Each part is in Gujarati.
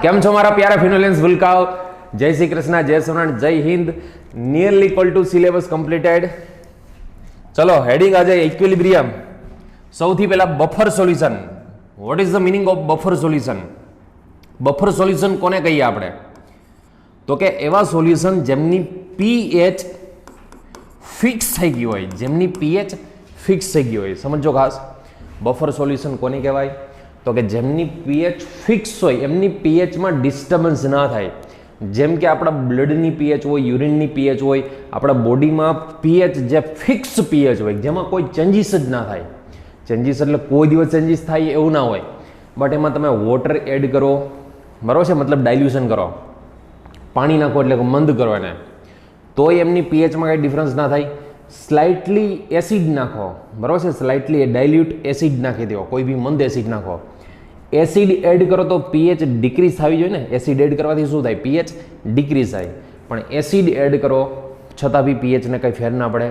કેમ છો મારા પ્યારા ફિનોલિયન્સ ભૂલકાઓ? જય શ્રી કૃષ્ણ, જય સોનાથ, જય Hind. Nearly equal to syllabus completed. ચલો હેડિંગ આજે ઇક્વિલિબ્રિયમ. સૌથી પહેલા buffer solution. What is the meaning of buffer solution? Buffer solution કોને કહીએ આપણે? તો કે એવા સોલ્યુશન જેમની પીએચ ફિક્સ થઈ ગઈ હોય, જેમની પીએચ ફિક્સ થઈ ગઈ હોય. સમજો ખાસ, બફર સોલ્યુશન કોને કહેવાય? તો કે જેમની પીએચ ફિક્સ હોય, એમની પીએચમાં ડિસ્ટર્બન્સ ના થાય. જેમ કે આપણા બ્લડની પીએચ હોય, યુરિનની પીએચ હોય, આપણા બોડીમાં પીએચ જે ફિક્સ પીએચ હોય, જેમાં કોઈ ચેન્જીસ જ ના થાય. ચેન્જીસ એટલે કોઈ દિવસ ચેન્જીસ થાય એવું ના હોય, બટ એમાં તમે વોટર એડ કરો, બરાબર છે, મતલબ ડાયલ્યુશન કરો, પાણી નાખો એટલે મંદ કરો એને, તોય એમની પીએચમાં કંઈ ડિફરન્સ ના થાય. સ્લાઇટલી એસિડ નાખો, બરાબર છે, સ્લાઇટલી ડાયલ્યુટ એસિડ નાખી દો, કોઈ બી મંદ એસિડ નાખો, એસિડ એડ કરો તો પીએચ ડિક્રીઝ થવી જોઈએ ને. એસિડ એડ કરવાથી શું થાય? પીએચ ડિક્રીઝ થાય. પણ એસિડ એડ કરો છતાં બી પીએચને કંઈ ફેર ના પડે.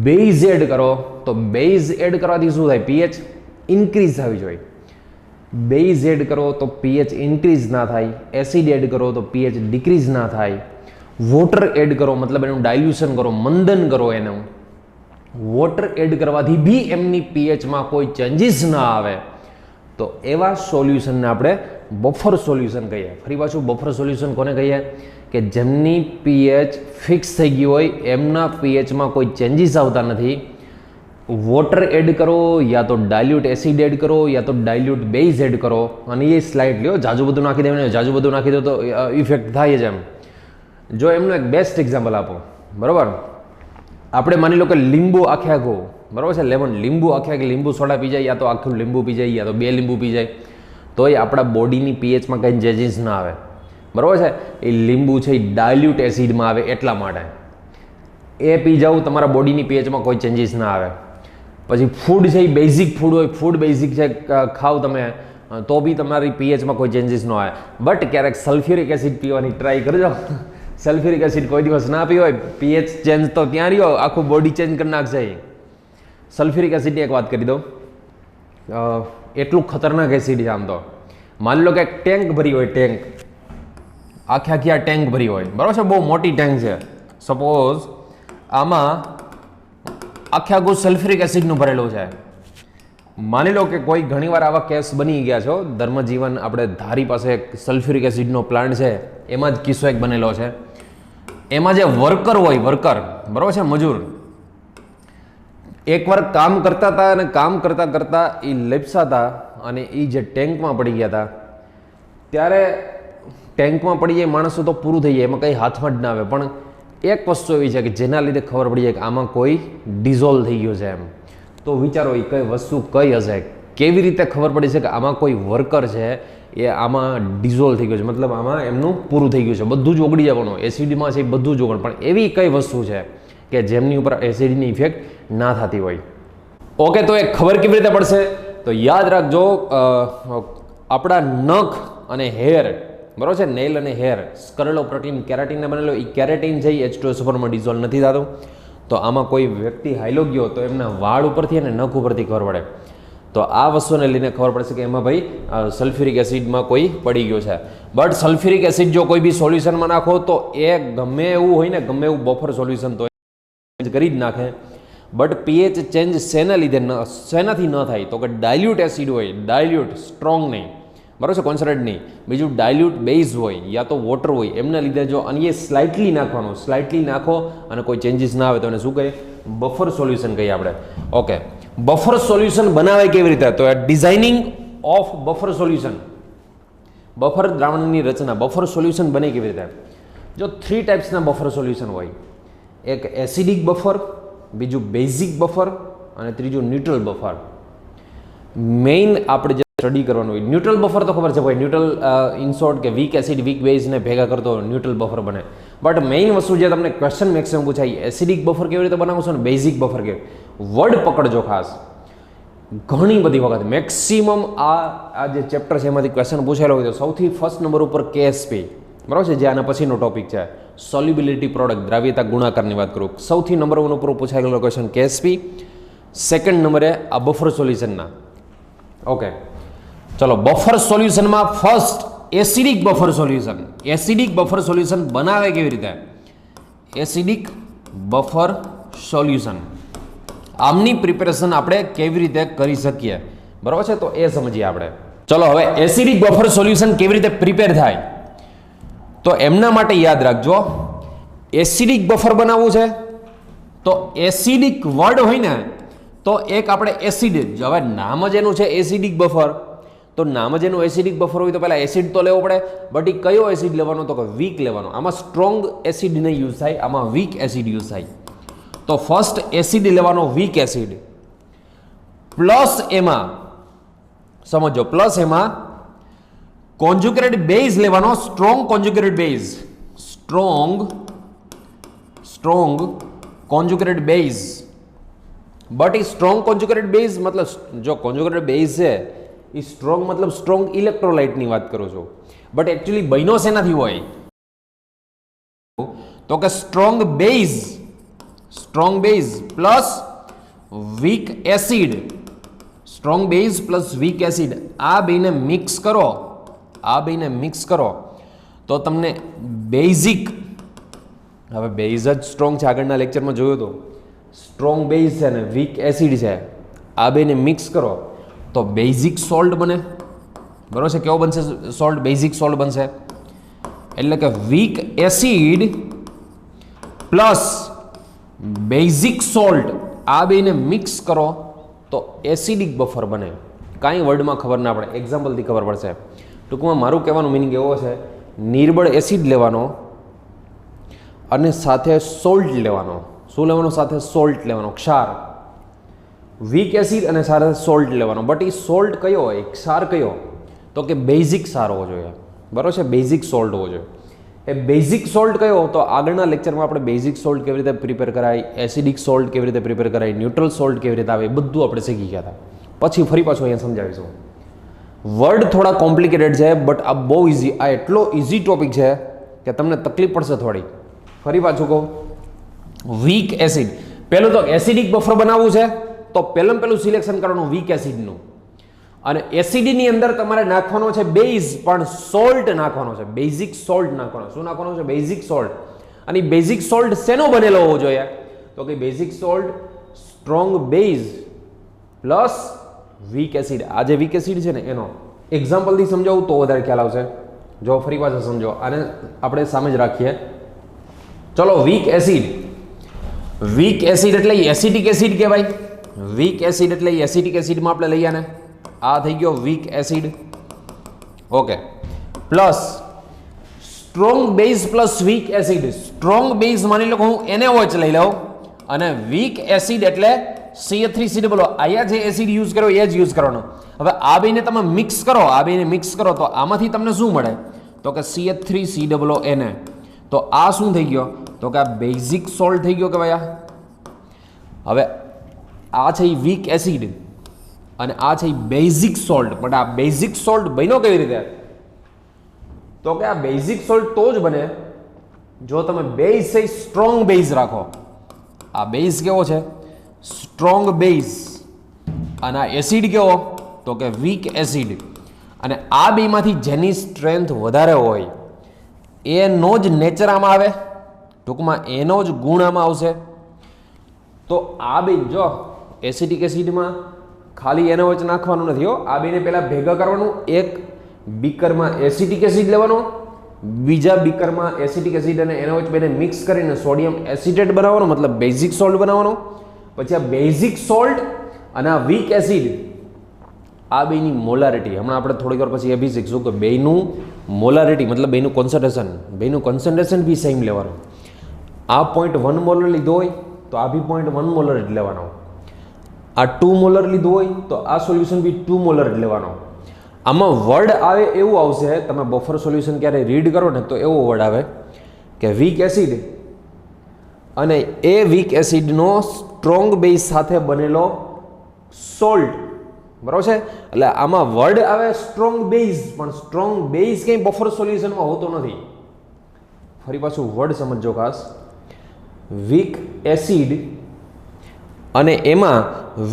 બેઝ એડ કરો તો બેઝ એડ કરવાથી શું થાય? પીએચ ઇન્ક્રીઝ થવી જોઈએ. બેઝ એડ કરો તો પીએચ ઇન્ક્રીઝ ના થાય. એસિડ એડ કરો તો પીએચ ડિક્રીઝ ના થાય. વોટર એડ કરો મતલબ એનું ડાયલ્યુશન કરો, મંદન કરો એનું. વોટર એડ કરવાથી બી એમની પીએચમાં કોઈ ચેન્જીસ ના આવે, તો એવા સોલ્યુશનને આપણે બફર સોલ્યુશન કહીએ. ફરી પાછું, બફર સોલ્યુશન કોને કહીએ? કે જેમની પીએચ ફિક્સ થઈ ગઈ હોય, એમના પીએચમાં કોઈ ચેન્જીસ આવતા નથી. વોટર એડ કરો, યા તો ડાયલ્યુટ એસિડ એડ કરો, યા તો ડાયલ્યુટ બેઝ એડ કરો, અને એ સ્લાઇટ લ્યો. જાજુ બધું નાખી દેવાનું, જાજુ બધું નાખી દો તો ઇફેક્ટ થાય જ એમ. જો એમનું એક બેસ્ટ એક્ઝામ્પલ આપો, બરાબર, આપણે માની લો કે લીંબુ આખે આખું, બરાબર છે, લેમન, લીંબુ આખે આખી લીંબુ સોડા પી જાય, યા તો આખું લીંબુ પી જાય, યા તો 2 લીંબુ પી જાય, તોય આપણા બોડીની પીએચમાં કંઈ ચેન્જીસ ના આવે, બરાબર છે. એ લીંબુ છે એ ડાયલ્યુટ એસિડમાં આવે એટલા માટે. એ પી જાવ, તમારા બોડીની પીએચમાં કોઈ ચેન્જીસ ના આવે. પછી ફૂડ છે એ બેઝિક ફૂડ હોય, ફૂડ બેઝિક છે, ખાવ તમે તો બી તમારી પીએચમાં કોઈ ચેન્જીસ ન આવે. બટ ક્યારેક સલ્ફ્યુરિક એસિડ પીવાની ટ્રાય કરજો. સલ્ફ્યુરિક એસિડ કોઈ દિવસ ના પીવો હોય, પીએચ ચેન્જ તો ત્યાં રહ્યો, આખું બોડી ચેન્જ કરી નાખશે. સલ્ફ્યુરિક એસિડની એક વાત કરી દઉં, એટલું ખતરનાક એસિડ છે આમ તો. માની લો કે એક ટેન્ક ભરી હોય, ટેન્ક આખી આખી આ ટેન્ક ભરી હોય, બરાબર છે, બહુ મોટી ટેન્ક છે. સપોઝ આમાં આખે આખું સલ્ફ્યુરિક એસિડનું ભરેલું છે. માની લો કે કોઈ ઘણીવાર આવા કેસ બની ગયા છો. ધર્મજીવન આપણે ધારી પાસે એક સલ્ફ્યુરિક એસિડનો પ્લાન્ટ છે, એમાં જ કિસ્સો એક બનેલો છે. એમાં જે વર્કર હોય, વર્કર, બરાબર છે, મજૂર, એકવાર કામ કરતા હતા અને કામ કરતા કરતા એ લપસા હતા અને એ જે ટેન્કમાં પડી ગયા હતા, ત્યારે ટેન્કમાં પડી જાય માણસો તો પૂરું થઈ જાય, એમાં કંઈ હાથમાં જ ના આવે. પણ એક વસ્તુ એવી છે કે જેના લીધે ખબર પડી જાય કે આમાં કોઈ ડિઝોલ્વ થઈ ગયું છે એમ. તો વિચારો એ કઈ વસ્તુ કઈ હશે? કેવી રીતે ખબર પડી છે કે આમાં કોઈ વર્કર છે એ આમાં ડિઝોલ્વ થઈ ગયું છે, મતલબ આમાં એમનું પૂરું થઈ ગયું છે, બધું જ ઓગળી જવાનું, એસિડમાં છે એ બધું જ ઓગળ. પણ એવી કઈ વસ્તુ છે કે જેમની ઉપર એસિડની ઇફેક્ટ ના થતી હોય? ઓકે, તો એ ખબર કેવી રીતે પડશે? તો યાદ રાખજો, આપણા નખ અને હેર, બરાબર છે, નેલ અને હેર, સ્કરલો પ્રોટીન કેરાટીનને બનેલો, એ કેરાટીન છે એ H2SO4 માં ડિઝોલ્વ નથી થતું. તો આમાં કોઈ વ્યક્તિ હાઈલો ગયો તો એમના વાળ ઉપરથી અને નખ ઉપરથી ખબર પડે. તો આ વસ્તુને લઈને ખબર પડશે કે એમાં ભાઈ સલ્ફ્યુરિક એસિડમાં કોઈ પડી ગયો છે. બટ સલ્ફ્યુરિક એસિડ જો કોઈ બી સોલ્યુશનમાં નાખો તો એ ગમે એવું હોય ને, ગમે એવું બફર સોલ્યુશન તો કરી જ નાખે. બટ પીએચ ચેન્જ શેના લીધે, શેનાથી ન થાય? તો કે ડાયલ્યુટ એસિડ હોય, ડાયલ્યુટ, સ્ટ્રોંગ નહીં, બરાબર છે, કોન્સન્ટ્રેટ નહીં. બીજું ડાયલ્યુટ બેઝ હોય યા તો વોટર હોય, એમના લીધે જો અને એ સ્લાઇટલી નાખવાનું, સ્લાઇટલી નાખો અને કોઈ ચેન્જીસ ના આવે તો એને શું કહીએ? બફર સોલ્યુશન કહીએ આપણે. ઓકે, બફર સોલ્યુશન બનાવે કેવી રીતે? તો designing of buffer solution, buffer દ્રાવણની રચના, બફર સોલ્યુશન બને કેવી રીતે? જો 3 ટાઈપ્સના બફર સોલ્યુશન હોય. એક એસિડિક બફર, બીજું બેઝિક બફર અને ત્રીજું ન્યુટ્રલ બફર. મેઇન આપણે જે સ્ટડી કરવાનું હોય, ન્યુટ્રલ બફર તો ખબર છે ભાઈ, ન્યુટ્રલ ઇન શોર્ટ કે વીક એસિડ વીક બેઝને ભેગા કરતો ન્યુટ્રલ બફર બને. બટ મેઇન વસ્તુ જે તમને ક્વેશ્ચન મેક્સિમમ પૂછાય, એસિડિક બફર કેવી રીતે બનાવશો ને બેઝિક બફર કેવી, વર્ડ પકડજો ખાસ. ઘણી બધી વખત મેક્સિમમ આ જે ચેપ્ટર છે એમાંથી ક્વેશ્ચન પૂછાયેલો હોય તો સૌથી ફર્સ્ટ નંબર ઉપર KSP, બરાબર છે, જે આના પછીનો ટોપિક છે, સોલ્યુબિલિટી પ્રોડક્ટ, દ્રાવ્યતા ગુણાકારની વાત કરું. સૌથી નંબર 1 ઉપર પૂછાયેલો ક્વેશ્ચન KSP. સેકન્ડ નંબરે આ બફર સોલ્યુશનના. ઓકે, ચલો બફર સોલ્યુશનમાં first acidic buffer solution. Acidic buffer solution બનાવે કેવી રીતે? એસિડિક બફર સોલ્યુશન આમની પ્રિપેરેશન આપણે કેવી રીતે કરી શકીએ, બરાબર છે? તો એ સમજીએ આપણે. ચલો હવે એસિડિક બફર સોલ્યુશન કેવી રીતે પ્રિપેર થાય, તો એમના માટે યાદ રાખજો, એસિડિક બફર બનાવવું છે તો એસિડિક વર્ડ હોય ને તો એક આપણે એસિડ, હવે નામ જ એનું છે એસિડિક બફર, તો નામ જ એનું એસિડિક બફર હોય તો પહેલા એસિડ તો લેવો પડે. બટ એ કયો એસિડ લેવાનો? તો કે વીક લેવાનો. આમાં સ્ટ્રોંગ એસિડ નહીં યુઝ થાય, આમાં વીક એસિડ યુઝ થાય. તો ફર્સ્ટ એસિડ લેવાનો, વીક એસિડ, પ્લસ એમાં સમજો, પ્લસ એમાં કોન્જુગેટેડ બેઝ લેવાનો, strong conjugated base, strong conjugated base. But એ સ્ટ્રોંગ કોન્જુગેટેડ બેઝ મતલબ, જો કોન્જુગેટેડ બેઝ છે એ સ્ટ્રોંગ મતલબ સ્ટ્રોંગ ઇલેક્ટ્રોલાઇટની વાત કરું છું, બટ એકચ્યુઅલી બન્યો શેનાથી હોય? તો કે strong base plus weak acid, strong base plus weak acid, આ બેને મિક્સ કરો તો તમને બેઝિક, હવે બેઝ જ સ્ટ્રોંગ છે, આગળના લેક્ચરમાં જોયું હતું, સ્ટ્રોંગ બેઝ છે ને વીક એસિડ છે, આ બેને મિક્સ કરો તો બેઝિક સોલ્ટ બને, બરોબર છે? કેવો બનશે સોલ્ટ? બેઝિક સોલ્ટ બનશે. એટલે કે weak acid plus basic salt, આ બેને મિક્સ કરો તો એસિડિક બફર બને. કાંઈ વર્ડમાં ખબર ના પડે, એક્ઝામ્પલથી ખબર પડશે. ટૂંકમાં મારું કહેવાનું મિનિંગ એવો છે, નિર્બળ એસિડ લેવાનો અને સાથે સોલ્ટ લેવાનો. શું લેવાનો? સાથે સોલ્ટ લેવાનો, ક્ષાર. વીક એસિડ અને સાથે સોલ્ટ લેવાનો. બટ એ સોલ્ટ કયો હોય, ક્ષાર કયો? તો કે બેઝિક ક્ષાર હોવો જોઈએ, બરાબર છે? બેઝિક સોલ્ટ હોવો જોઈએ. એ બેઝિક સોલ્ટ કયો? તો આગળના લેક્ચરમાં આપણે બેઝિક સોલ્ટ કેવી રીતે પ્રિપેર કરાય, એસિડિક સોલ્ટ કેવી રીતે પ્રિપેર કરાય, ન્યુટ્રલ સોલ્ટ કેવી રીતે આવે, એ બધું આપણે શીખી ગયા હતા. પછી ફરી પાછું અહીંયા સમજાવીશું. વર્ડ થોડા કોમ્પ્લિકેટેડ છે, બટ આ બહુ ઇઝી, આ એટલો ઇઝી ટોપિક છે કે તમને તકલીફ પડશે થોડી. ફરી પાછું કહું, વીક એસિડ, પહેલું તો એસિડિક બફર બનાવવું છે તો પહેલું સિલેક્શન કરવાનું વીક એસિડનું. અને એસિડની અંદર તમારે નાખવાનો છે બેઝ, પણ સોલ્ટ નાખવાનો છે, બેઝિક સોલ્ટ નાખવાનો. શું નાખવાનો છે? Basic salt. અને બેઝિક સોલ્ટ શેનો બનેલો હોવો જોઈએ? તો કે basic salt strong base plus weak acid. આ જે વીક એસિડ છે ને એનો એક્ઝામ્પલથી સમજાવું તો વધારે ખ્યાલ આવશે. જો ફરી પાછા સમજો, આને આપણે સામે જ રાખીએ. ચલો, વીક એસિડ એટલે એસિડિક એસિડ કહેવાય. વીક એસિડ એટલે એસિડિક એસિડમાં આપણે લઈએ ને, આ થઈ ગયો weak acid. Okay, plus strong base plus weak acid. Strong base માની લો કે હું NaOH લઈ લઉં, અને વીક એસિડ એટલે CH3COO. અહીંયા જે એસિડ યુઝ કર્યો એ જ યુઝ કરવાનો. હવે આ બેને તમે મિક્સ કરો, તો આમાંથી તમને શું મળે? તો કે CH3COO Na. તો આ શું થઈ ગયો? તો કે આ બેઝિક સોલ્ટ થઈ ગયો કે ભાઈ. હવે આ છે વીક એસિડ અને આ છે બેઝિક સોલ્ટ. બટ આ બેઝિક સોલ્ટ બન્યો કેવી રીતે? તો કે આ બેઝિક સોલ્ટ તો જ બને જો તમે બેઝ છે સ્ટ્રોંગ બેઝ રાખો. આ બેઝ કેવો છે? Strong base. અને આ એસિડ કેવો? તો કે વીક એસિડ. અને આ બેમાંથી જેની સ્ટ્રેન્થ વધારે હોય એનો જ નેચર આમાં આવે, ટૂંકમાં એનો જ ગુણ આમાં આવશે. તો આ બે જો એસિડિક એસિડમાં ખાલી NaOH નાખવાનું નથી હો, આ બેને પહેલાં ભેગા કરવાનું. એક બીકરમાં એસિડિક એસિડ લેવાનો, બીજા બીકરમાં એસિડિક એસિડ અને NaOH બેને મિક્સ કરીને સોડિયમ એસિટેટ બનાવવાનો, મતલબ બેઝિક સોલ્ટ બનાવવાનો. પછી આ બેઝિક સોલ્ટ અને આ વીક એસિડ, આ બેની મોલારિટી હમણાં આપણે થોડીક વાર પછી એ બી શીખશું કે બેનું મોલારિટી મતલબ બેનું કોન્સન્ટ્રેશન બી સેમ લેવાનું. આ 0.1 મોલર લીધો હોય તો આ બી 0.1 મોલર જ લેવાનો. આ 2 મોલર લીધું હોય તો આ સોલ્યુશન બી 2 મોલર જ લેવાનો. આમાં વર્ડ આવે એવું આવશે, તમે બફર સોલ્યુશન ક્યારે રીડ કરો ને તો એવો વર્ડ આવે કે વીક એસિડ અને એ વીક એસિડનો સ્ટ્રોંગ બેઝ સાથે બનેલો સોલ્ટ, બરાબર છે? એટલે આમાં વર્ડ આવે સ્ટ્રોંગ બેઝ, પણ સ્ટ્રોંગ બેઝ કંઈ બફર સોલ્યુશનમાં હોતો નથી. ફરી પાછું વર્ડ સમજો ખાસ. વીક એસિડ અને એમાં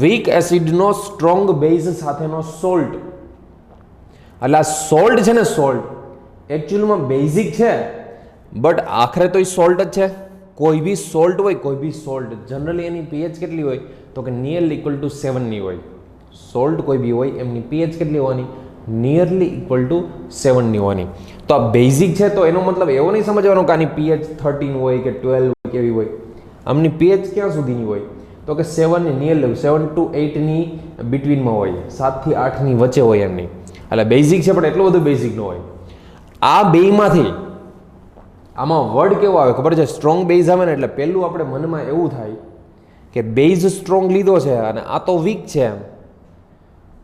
વીક એસિડનો સ્ટ્રોંગ બેઝ સાથેનો સોલ્ટ. એટલે આ સોલ્ટ છે ને, સોલ્ટ એકચ્યુઅલમાં બેઝિક છે, બટ આખરે તો એ સોલ્ટ જ છે. કોઈ બી સોલ્ટ હોય, કોઈ બી સોલ્ટ જનરલી એની પીએચ કેટલી હોય તો કે નિયરલી ઇક્વલ ટુ 7 ની હોય. સોલ્ટ કોઈ બી હોય એમની પીએચ કેટલી હોવાની? નિયરલી ઇક્વલ ટુ 7 ની હોવાની. તો આ બેઝિક છે તો એનો મતલબ એવો નહીં સમજવાનો કે આની પીએચ 13 હોય કે 12 હોય કેવી હોય. આમની પીએચ ક્યાં સુધીની હોય તો કે 7 ની નિયરલી 7 to 8 ની બિટવીનમાં હોય, 7 થી 8 ની વચ્ચે હોય એમની. એટલે બેઝિક છે પણ એટલું બધું બેઝિક ન હોય. આ બેમાંથી આમાં વર્ડ કેવો આવે ખબર છે? સ્ટ્રોંગ બેઝ આવે ને એટલે પહેલું આપણે મનમાં એવું થાય કે બેઝ સ્ટ્રોંગ લીધો છે અને આ તો વીક છે એમ,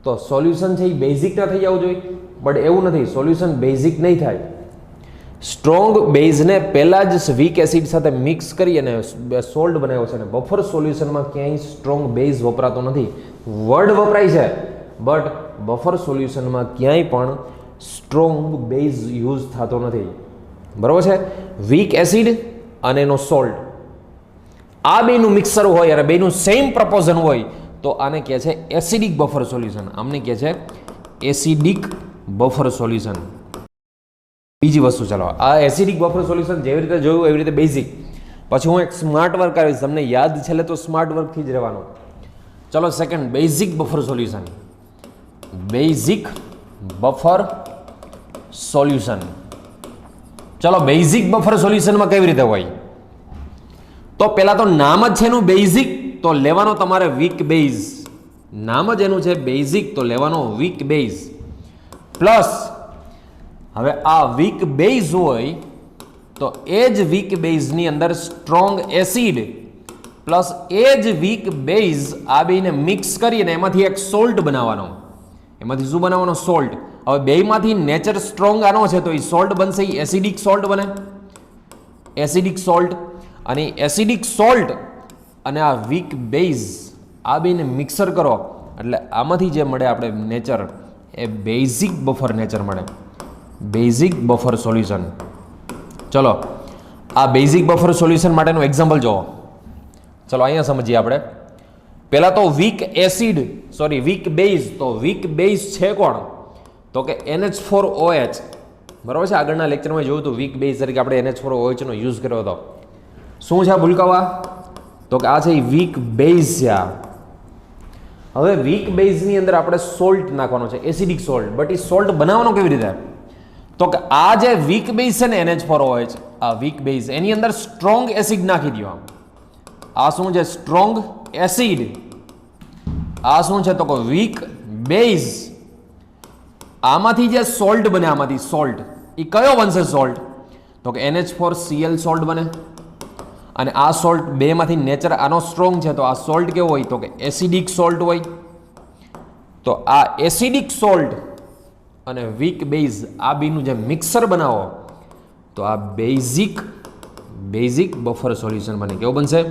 તો સોલ્યુશન છે એ બેઝિક ના થઈ જવું જોઈએ. બટ એવું નથી, સોલ્યુશન બેઝિક નહીં થાય. સ્ટ્રોંગ બેઝને પહેલાં જ વીક એસિડ સાથે મિક્સ કરી અને સોલ્ટ બનાવ્યો છે. અને બફર સોલ્યુશનમાં ક્યાંય સ્ટ્રોંગ બેઝ વપરાતો નથી. વર્ડ વપરાય છે બટ બફર સોલ્યુશનમાં ક્યાંય પણ સ્ટ્રોંગ બેઝ યુઝ થતો નથી. બરાબર છે? વીક એસિડ અને એનો સોલ્ટ, આ બેનું મિક્સર હોય અને બેનું સેમ પ્રપોઝન હોય તો આને કહે છે એસિડિક બફર સોલ્યુશન. આમને કહે છે એસિડિક બફર સોલ્યુશન. બીજી વસ્તુ, ચાલો આ એસિડિક બફર સોલ્યુશન જેવી રીતે જોયું એવી રીતે બેઝિક. પછી હું એક સ્માર્ટ વર્ક આવીશ, તમને યાદ છેલ્લે તો સ્માર્ટ વર્કથી જ રહેવાનું. ચલો second, basic buffer solution. Basic buffer solution. ચલો બેઝિક બફર સોલ્યુશનમાં કેવી રીતે હોય? તો પહેલા તો નામ જ છે એનું બેઝિક, તો લેવાનો તમારે વીક બેઝ. નામ જ એનું છે બેઝિક, તો લેવાનો વીક બેઝ. પ્લસ હવે આ વીક બેઝ હોય તો એ જ વીક બેઝની અંદર સ્ટ્રોંગ એસિડ પ્લસ એ જ વીક બેઝ આ બેને મિક્સ કરી અને એમાંથી એક સોલ્ટ બનાવવાનો. એમાંથી શું બનાવવાનો? સોલ્ટ. હવે બેમાંથી નેચર સ્ટ્રોંગ આનો છે તો એ સોલ્ટ બનશે, એ એસિડિક સોલ્ટ બને. એસિડિક સોલ્ટ અને એસિડિક સોલ્ટ અને આ વીક બેઝ આ બેને મિક્સર કરો એટલે આમાંથી જે મળે આપણે નેચર એ બેઝિક બફર નેચર મળે. Basic buffer solution. ચલો આ બેઝિક બફર સોલ્યુશન માટેનું એક્ઝામ્પલ જુઓ. ચલો અહીંયા સમજીએ આપણે. પહેલા તો વીક એસિડ વીક બેઝ. તો વીક બેઝ છે કોણ? તો કે NH4OH. બરાબર છે? આગળના લેક્ચરમાં જોયું હતું વીક બેઝ તરીકે આપણે NH4OH નો યુઝ કર્યો હતો. શું છે આ ભૂલકાવા? તો કે આ છે વીક બેઝ છે આ. હવે વીક બેઝની અંદર આપણે સોલ્ટ નાખવાનો છે, acidic salt. But A salt બનાવવાનો કેવી રીતે? તો કે આ જે વીક બેઝ છે ને NH4OH, આ વીક બેઝ એની અંદર સ્ટ્રોંગ એસિડ નાખી દો. આ શું છે? Strong acid. આ શું છે? તો કે વીક બેઝ. આમાંથી જે સોલ્ટ બને, આમાંથી સોલ્ટ એ કયો બનશે સોલ્ટ? તો કે NH4Cl સોલ્ટ બને. અને આ સોલ્ટ બેમાંથી નેચર આનો સ્ટ્રોંગ છે તો આ સોલ્ટ કેવો હોય? તો કે એસિડિક સોલ્ટ હોય. તો આ એસિડિક સોલ્ટ અને વીક બેઝ આ બેનું જે મિક્સર બનાવો તો આ બેઝિક બફર સોલ્યુશન બને. કેવું બનશે?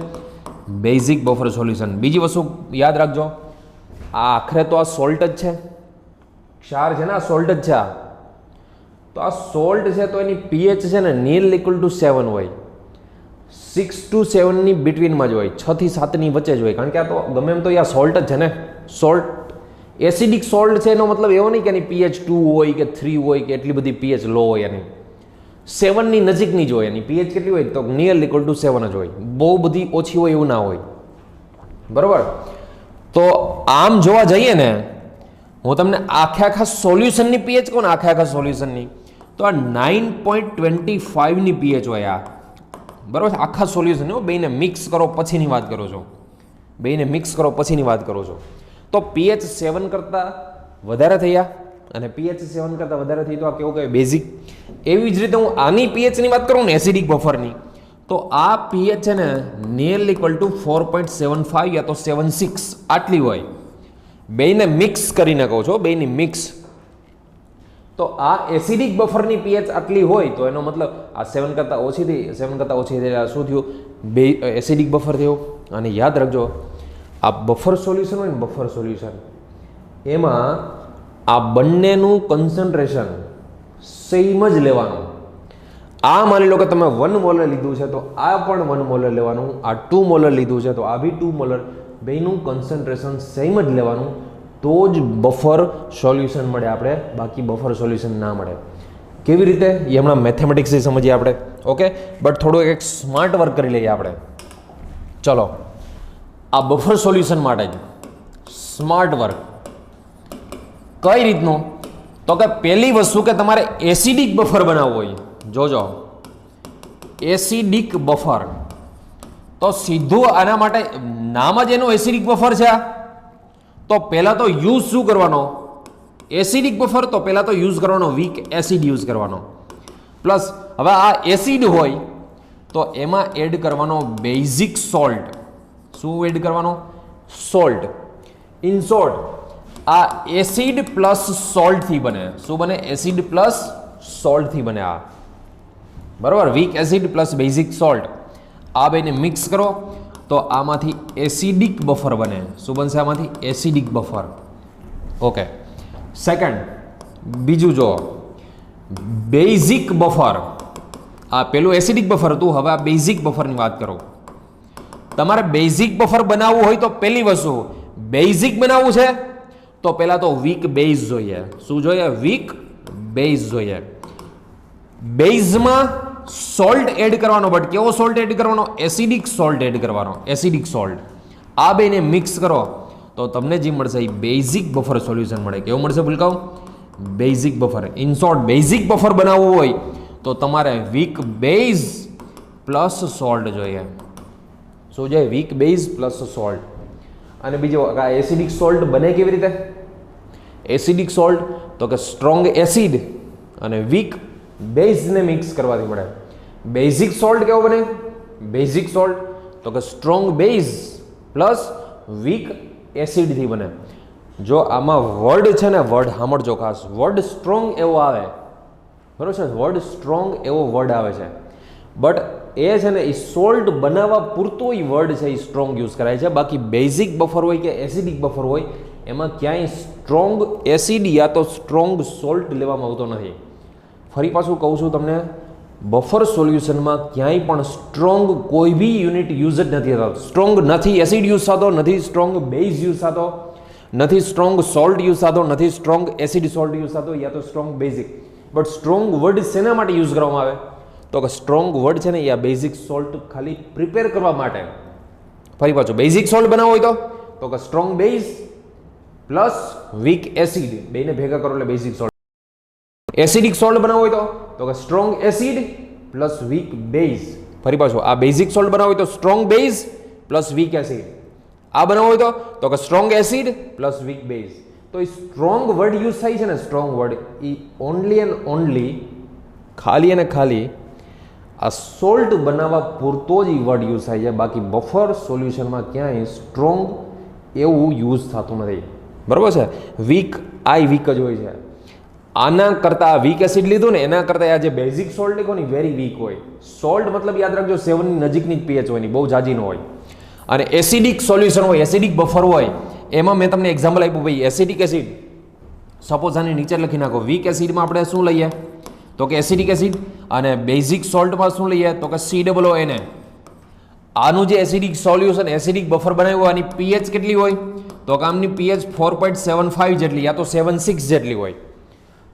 Basic buffer solution. બીજી વસ્તુ યાદ રાખજો, આ આખરે તો આ સોલ્ટ જ છે, ક્ષાર છે ને, આ સોલ્ટ જ છે. તો આ સોલ્ટ છે તો એની પીએચ છે ને નિયરલી ઇક્વલ ટુ 7 હોય. 6 to 7 ની બિટવીનમાં જ હોય, 6 થી 7 ની વચ્ચે જ હોય. કારણ કે આ તો ગમે એમ તો આ સોલ્ટ જ છે ને. સોલ્ટ એસિડિક સોલ્ટ છે એનો મતલબ એવો નહીં કે એની પીએચ 2 હોય કે 3 હોય કે એટલી બધી પીએચ લો હોય. એની 7 ની નજીકની જ હોય. એની પીએચ કેટલી હોય? તો નિયરલી ઇક્વલ ટુ 7 જ હોય. બહુ બધી ઓછી હોય એવું ના હોય. બરોબર? તો આમ જોવા જઈએ ને, હું તમને આખા સોલ્યુશનની પીએચ કહું ને, આખા સોલ્યુશનની, તો આ 9.25 ની પીએચ હોય આ. બરાબર? આખા સોલ્યુશન બેને મિક્સ કરો પછીની વાત કરો છો. બેને મિક્સ કરો પછીની વાત કરો છો. તો પીએચ 7 કરતાં વધારે થયા અને પીએચ 7 કરતાં વધારે થઈ તો આ કેવું કહેવાય? બેઝિક. એવી જ રીતે હું આની પીએચની વાત કરું ને, એસિડિક બફરની, તો આ પીએચ છે ને નિયરલી ઇક્વલ ટુ 4.75 યા તો 76 આટલી હોય. બેને મિક્સ કરીને કહું છો, બેની મિક્સ. તો આ એસિડિક બફરની પીએચ આટલી હોય તો એનો મતલબ આ 7 કરતાં ઓછી થઈ શું થયું? એસિડિક બફર થયો. અને યાદ રાખજો, આ બફર સોલ્યુશન હોય ને, બફર સોલ્યુશન, એમાં આ બંનેનું કન્સન્ટ્રેશન સેમ જ લેવાનું. આ માની લો કે તમે 1 મોલર લીધું છે તો આ પણ 1 મોલર લેવાનું, આ 2 મોલર લીધું છે તો આ બી 2 મોલર. બેનું કન્સન્ટ્રેશન સેમ જ લેવાનું તો જ બફર સોલ્યુશન મળે આપણે, બાકી બફર સોલ્યુશન ના મળે. કેવી રીતે એ હમણાં મેથેમેટિક્સથી સમજીએ આપણે. ઓકે, બટ થોડું એક સ્માર્ટ વર્ક કરી લઈએ આપણે. ચલો, આ બફર સોલ્યુશન માટે જ સ્માર્ટ વર્ક કઈ રીતનું, તો કે પહેલી વસ્તુ કે તમારે એસિડિક બફર બનાવવું હોય, જોજો એસિડિક બફર, તો સીધું આના માટે નામ જ એનું એસિડિક બફર છે. તો પહેલા તો યુઝ શું કરવાનો, એસિડિક બફર, તો પહેલા તો યુઝ કરવાનો વીક એસિડ યુઝ કરવાનો. પ્લસ હવે આ એસિડ હોય તો એમાં એડ કરવાનો બેઝિક સોલ્ટ. શું એડ કરવાનો? સોલ્ટ. ઇન શોર્ટ, આ એસિડ પ્લસ સોલ્ટથી બને. શું બને? એસિડ પ્લસ સોલ્ટથી બને આ, બરાબર. Weak acid plus basic salt, આ બેને મિક્સ કરો તો આમાંથી એસિડિક બફર બને. શું બનશે આમાંથી? Acidic buffer. ઓકે. સેકન્ડ, બીજું જો બેઝિક બફર. આ પેલું એસિડિક બફર હતું, હવે આ બેઝિક બફરની વાત કરો. તમારે બેઝિક બફર બનાવવું હોય તો પહેલી વસ્તુ બેઝિક બનાવવું છે તો પહેલા તો વીક બેઝ જોઈએ. શું જોઈએ? વીક બેઝ જોઈએ. બેઝમાં સોલ્ટ એડ કરવાનો, બટ કેવો સોલ્ટ એડ કરવાનો? એસિડિક સોલ્ટ એડ કરવાનો, એસિડિક સોલ્ટ. આ બેને મિક્સ કરો તો તમને જે મળશે એ બેઝિક બફર સોલ્યુશન મળે. કેવું મળશે ભૂલકાઓ? Basic buffer. In short, basic buffer બનાવવું હોય તો તમારે વીક બેઝ પ્લસ સોલ્ટ જોઈએ. શું જોઈએ? Weak base plus salt. અને બીજું, આ એસિડિક સોલ્ટ બને કેવી રીતે? એસિડિક સોલ્ટ તો કે સ્ટ્રોંગ એસિડ અને વીક બેઝને મિક્સ કરવાથી મળે. બેઝિક સોલ્ટ કેવો બને? બેઝિક સોલ્ટ તો કે સ્ટ્રોંગ બેઝ પ્લસ વીક એસિડથી બને. જો આમાં વર્ડ છે ને, વર્ડ સાંભળજો ખાસ, વર્ડ સ્ટ્રોંગ એવો આવે, બરોબર છે? વર્ડ સ્ટ્રોંગ એવો વર્ડ આવે છે, બટ એ છે ને એ સોલ્ટ બનાવવા પૂરતો એ વર્ડ છે એ સ્ટ્રોંગ યુઝ કરાય છે. બાકી બેઝિક બફર હોય કે એસિડિક બફર હોય એમાં ક્યાંય સ્ટ્રોંગ એસિડ યા તો સ્ટ્રોંગ સોલ્ટ લેવામાં આવતો નથી. ફરી પાછું કહું છું તમને, બફર સોલ્યુશનમાં ક્યાંય પણ સ્ટ્રોંગ કોઈ બી યુનિટ યુઝ જ નથી થતો. સ્ટ્રોંગ નથી એસિડ યુઝ થતો, નથી સ્ટ્રોંગ બેઝ યુઝ થતો, નથી સ્ટ્રોંગ સોલ્ટ યુઝ થતો, નથી સ્ટ્રોંગ એસિડ સોલ્ટ યુઝ થતો, યા તો strong basic. But strong word શેના માટે યુઝ કરવામાં આવે? તો કે સ્ટ્રોંગ વર્ડ છે ને એ બેઝિક સોલ્ટ ખાલી પ્રિપેર કરવા માટે. ફરી પાછું, બેઝિક સોલ્ટ બનાવવો હોય તો કે strong base plus weak acid બેને ભેગા કરો એટલે બેઝિક સોલ્ટ. એસિડિક સોલ્ટ બનાવવો હોય તો કે strong acid plus weak base. ફરી પાછું, આ બેઝિક સોલ્ટ બનાવવો હોય તો strong base plus weak acid. આ બનાવવો હોય તો કે strong acid plus weak base. તો એ સ્ટ્રોંગ વર્ડ યુઝ થાય છે ને, સ્ટ્રોંગ વર્ડ એ ઓનલી એન્ડ ઓનલી ખાલી અને ખાલી આ સોલ્ટ બનાવવા પૂરતો જ એ વર્ડ યુઝ થાય છે. બાકી બફર સોલ્યુશનમાં ક્યાંય સ્ટ્રોંગ એવું યુઝ થતું નથી, બરાબર છે? વીક આઈ વીક જ હોય છે. આના કરતાં વીક એસિડ લીધું ને એના કરતાં આ જે બેઝિક સોલ્ટ લીધો ને વેરી વીક હોય. સોલ્ટ મતલબ યાદ રાખજો 7 ની નજીકની જ પીએચ હોય, ની બહુ જાજી ન હોય. અને એસિડિક સોલ્યુશન હોય, એસિડિક બફર હોય, એમાં મેં તમને એક્ઝામ્પલ આપ્યું ભાઈ, એસિડિક એસિડ સપોઝ આની નીચે લખી નાખો. વીક એસિડમાં આપણે શું લઈએ તો કે એસિડિક એસિડ, અને બેઝિક સોલ્ટમાં શું લઈએ તો કે COONA. આનું જે એસિડિક સોલ્યુશન એસિડિક બફર બનાવ્યું આની પીએચ કેટલી હોય તો કે આમની પીએચ 4.75 જેટલી યા તો 7.6 જેટલી હોય.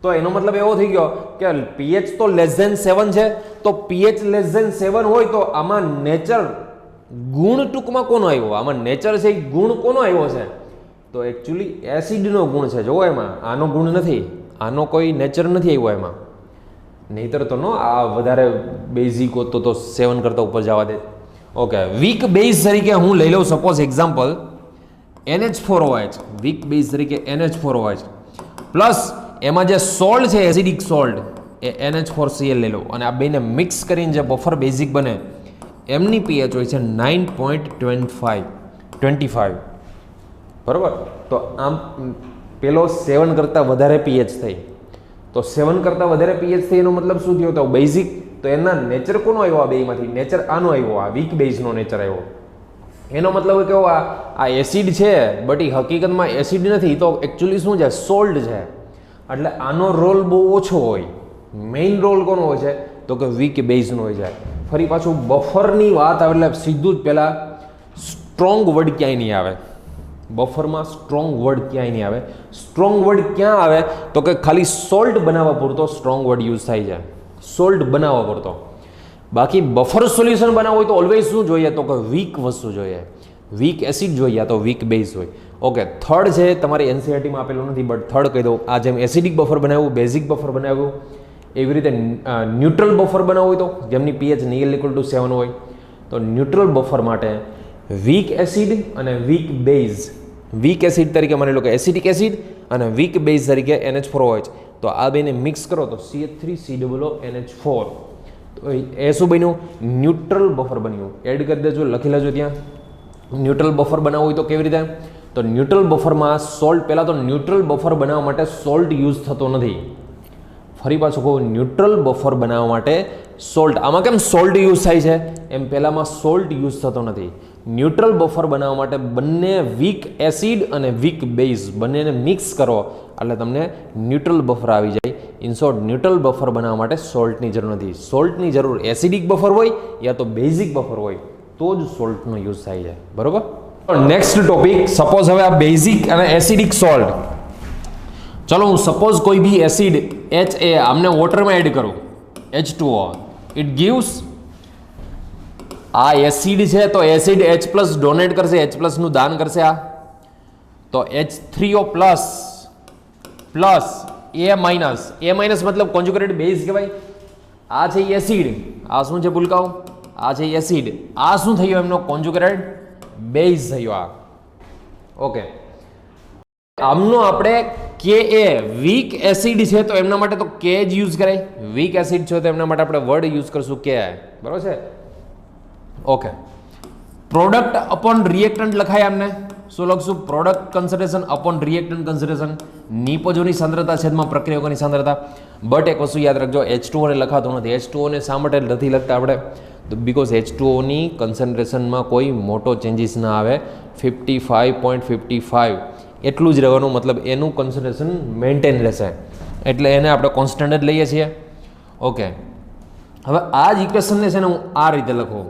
તો એનો મતલબ એવો થઈ ગયો કે પીએચ તો <7 છે, તો પીએચ <7 હોય તો આમાં નેચર ગુણ ટૂંકમાં કોનો આવ્યો? આમાં નેચર છે એ ગુણ કોનો આવ્યો છે? તો એકચ્યુઅલી એસિડનો ગુણ છે. જોવો એમાં આનો ગુણ નથી, આનો કોઈ નેચર નથી આવ્યો એમાં. નહીતર તો નો આ વધારે બેઝિક હોત તો 7 કરતાં ઉપર જવા દે. ઓકે, વીક બેઝ તરીકે હું લઈ લઉં suppose example NH4OH. Week base તરીકે NH4OH પ્લસ એમાં જે સોલ્ટ છે એસિડિક સોલ્ટ એ NH4Cl લઈ લો, અને આ બેને મિક્સ કરીને જે બફર બેઝિક બને એમની પીએચ હોય છે 9.25, બરાબર? તો આમ પેલો 7 કરતાં વધારે પીએચ થઈ, તો 7 કરતાં વધારે પીએચ થઈ એનો મતલબ શું થયો? તો બેઝિક, તો એના નેચર કોનો આવ્યો? આ બેમાંથી નેચર આનો આવ્યો, આ વીક બેઝનો નેચર આવ્યો. એનો મતલબ કેવો? આ એસિડ છે બટ એ હકીકતમાં એસિડ નથી, તો એકચ્યુઅલી શું છે? સોલ્ટ છે. એટલે આનો રોલ બહુ ઓછો હોય. મેઇન રોલ કોનો હોય છે તો કે વીક બેઝનો હોય છે. ફરી પાછું બફરની વાત આવે એટલે સીધું જ પહેલાં સ્ટ્રોંગ વર્ડ ક્યાંય નહીં આવે. બફરમાં સ્ટ્રોંગ વર્ડ ક્યાંય નહીં આવે. સ્ટ્રોંગ વર્ડ ક્યાં આવે તો કે ખાલી સોલ્ટ બનાવવા પૂરતો સ્ટ્રોંગ વર્ડ યુઝ થાય છે, સોલ્ટ બનાવવા પૂરતો. બાકી બફર સોલ્યુશન બનાવવું હોય તો ઓલવેઝ શું જોઈએ તો કે વીક વસ્તુ જોઈએ, વીક એસિડ જોઈએ, તો વીક બેઝ હોય. ઓકે, થર્ડ છે તમારી એનસીઈઆરટીમાં આપેલું નથી બટ થર્ડ કહી દઉં. આ જેમ એસિડિક બફર બનાવ્યું, બેઝિક બફર બનાવ્યું, એવી રીતે ન્યુટ્રલ બફર બનાવવું હોય તો જેમની pH નિયર ઇક્વલ ટુ 7 હોય તો ન્યુટ્રલ બફર માટે વીક એસિડ અને વીક બેઝ, વીક એસિડ તરીકે માની લો કે એસિડિક એસિડ અને વીક બેઝ તરીકે NH4OH, તો આ બેને મિક્સ કરો તો CH3COONH4. તો એ શું બન્યું? ન્યુટ્રલ બફર બન્યું. એડ કરી દેજો, લખી લેજો ત્યાં. ન્યુટ્રલ બફર બનાવવું હોય તો કેવી રીતે? તો ન્યુટ્રલ બફરમાં સોલ્ટ, પહેલાં તો ન્યુટ્રલ બફર બનાવવા માટે સોલ્ટ યુઝ થતો નથી. ફરી પાછું કહું, ન્યુટ્રલ બફર બનાવવા માટે સોલ્ટ, આમાં કેમ સોલ્ટ યુઝ થાય છે એમ પહેલાંમાં સોલ્ટ યુઝ થતો નથી. ન્યુટ્રલ બફર બનાવવા માટે બંને વીક એસિડ અને વીક બેઝ બંનેને મિક્સ કરો એટલે તમને ન્યુટ્રલ બફર આવી જાય. ઇન શોર્ટ, ન્યુટ્રલ બફર બનાવવા માટે સોલ્ટની જરૂર નથી. સોલ્ટની જરૂર એસિડિક બફર હોય યા તો બેઝિક બફર હોય તો જ સોલ્ટનો યુઝ થાય છે. બરોબર? નેક્સ્ટ ટોપિક, સપોઝ હવે આ બેઝિક અને એસિડિક સોલ્ટ, ચલો હું સપોઝ કોઈ બી એસિડ HA આમને વોટરમાં એડ કરું, H2O, ઇટ ગીવ્સ, આ એસિડ છે તો એસિડ H+ ડોનેટ કરશે, H+ નું દાન કરશે આ, તો H3O plus A minus, A minus મતલબ કોન્જુગેટેડ બેઝ કહેવાય. આ છે એસિડ, આ શું છે ભૂલકાઓ? આ છે એસિડ, આ શું થયો? એમનો કોન્જુગેટેડ બેઝ થયો આ. ઓકે, આમનો આપણે Ka વીક એસિડ છે તો એમના માટે તો K જ યુઝ કરાય. વીક એસિડ છે તો એમના માટે આપણે વર્ડ યુઝ કરશું Ki. બરોબર છે? ઓકે, પ્રોડક્ટ અપોન રિએક્ટન્ટ લખાય આમને. શું લખશું? Product concentration upon reactant concentration, નિપજોની સાંદ્રતા છેદમાં પ્રક્રિયકોની સાંદ્રતા. બટ એક વસ્તુ યાદ રાખજો, H2O ને લખાતો નથી. H2O ને શા માટે નથી લખતા આપણે? તો બિકોઝ H2O ની કન્સન્ટ્રેશનમાં કોઈ મોટો ચેન્જીસ ના આવે, 55.55 એટલું જ રહેવાનું, મતલબ એનું કન્સન્ટ્રેશન મેન્ટેન રહેશે, એટલે એને આપણે કોન્સ્ટન્ટ જ લઈએ છીએ. ઓકે, હવે આ જ ઇક્વેશનને છે ને હું આ રીતે લખું,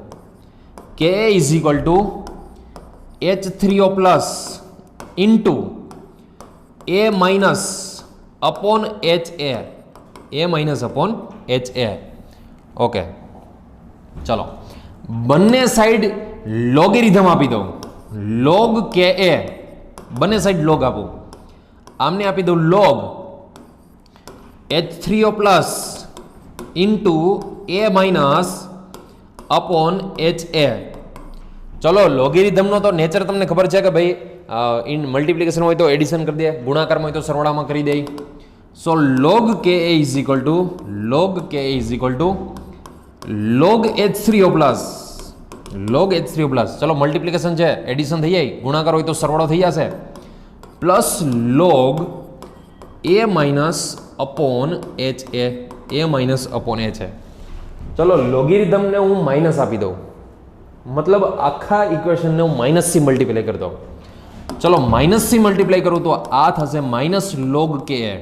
Ka is equal two H3O plus into A minus upon HA, A minus upon HA. Okay, ચલો બંને સાઈડ લોગેરિધમ આપી દઉં, log Ka, બંને સાઈડ લોગ આપું. આમને આપી દઉં log H3O plus into A minus upon HA. ચલો લોગેરિધમનો તો નેચર તમને ખબર છે કે ભાઈ ઇન મલ્ટિપ્લિકેશન હોય તો એડિશન કરી દે, ગુણાકારમાં હોય તો સરવાળામાં કરી દે. સો log Ka is equal two log H3O plus, log H3O plus, ચલો મલ્ટિપ્લિકેશન છે, એડિશન થઈ જાય, ગુણાકાર હોય તો સરવાળો થઈ જશે, plus log A minus upon HA, A minus upon HA. ચલો લોગેરિધમને હું માઇનસ આપી દઉં, મતલબ આખા ઇક્વેશનને હું માઇનસથી મલ્ટીપ્લાય કરી દઉં. ચલો માઇનસથી મલ્ટીપ્લાય કરું તો આ થશે માઇનસ log Ka,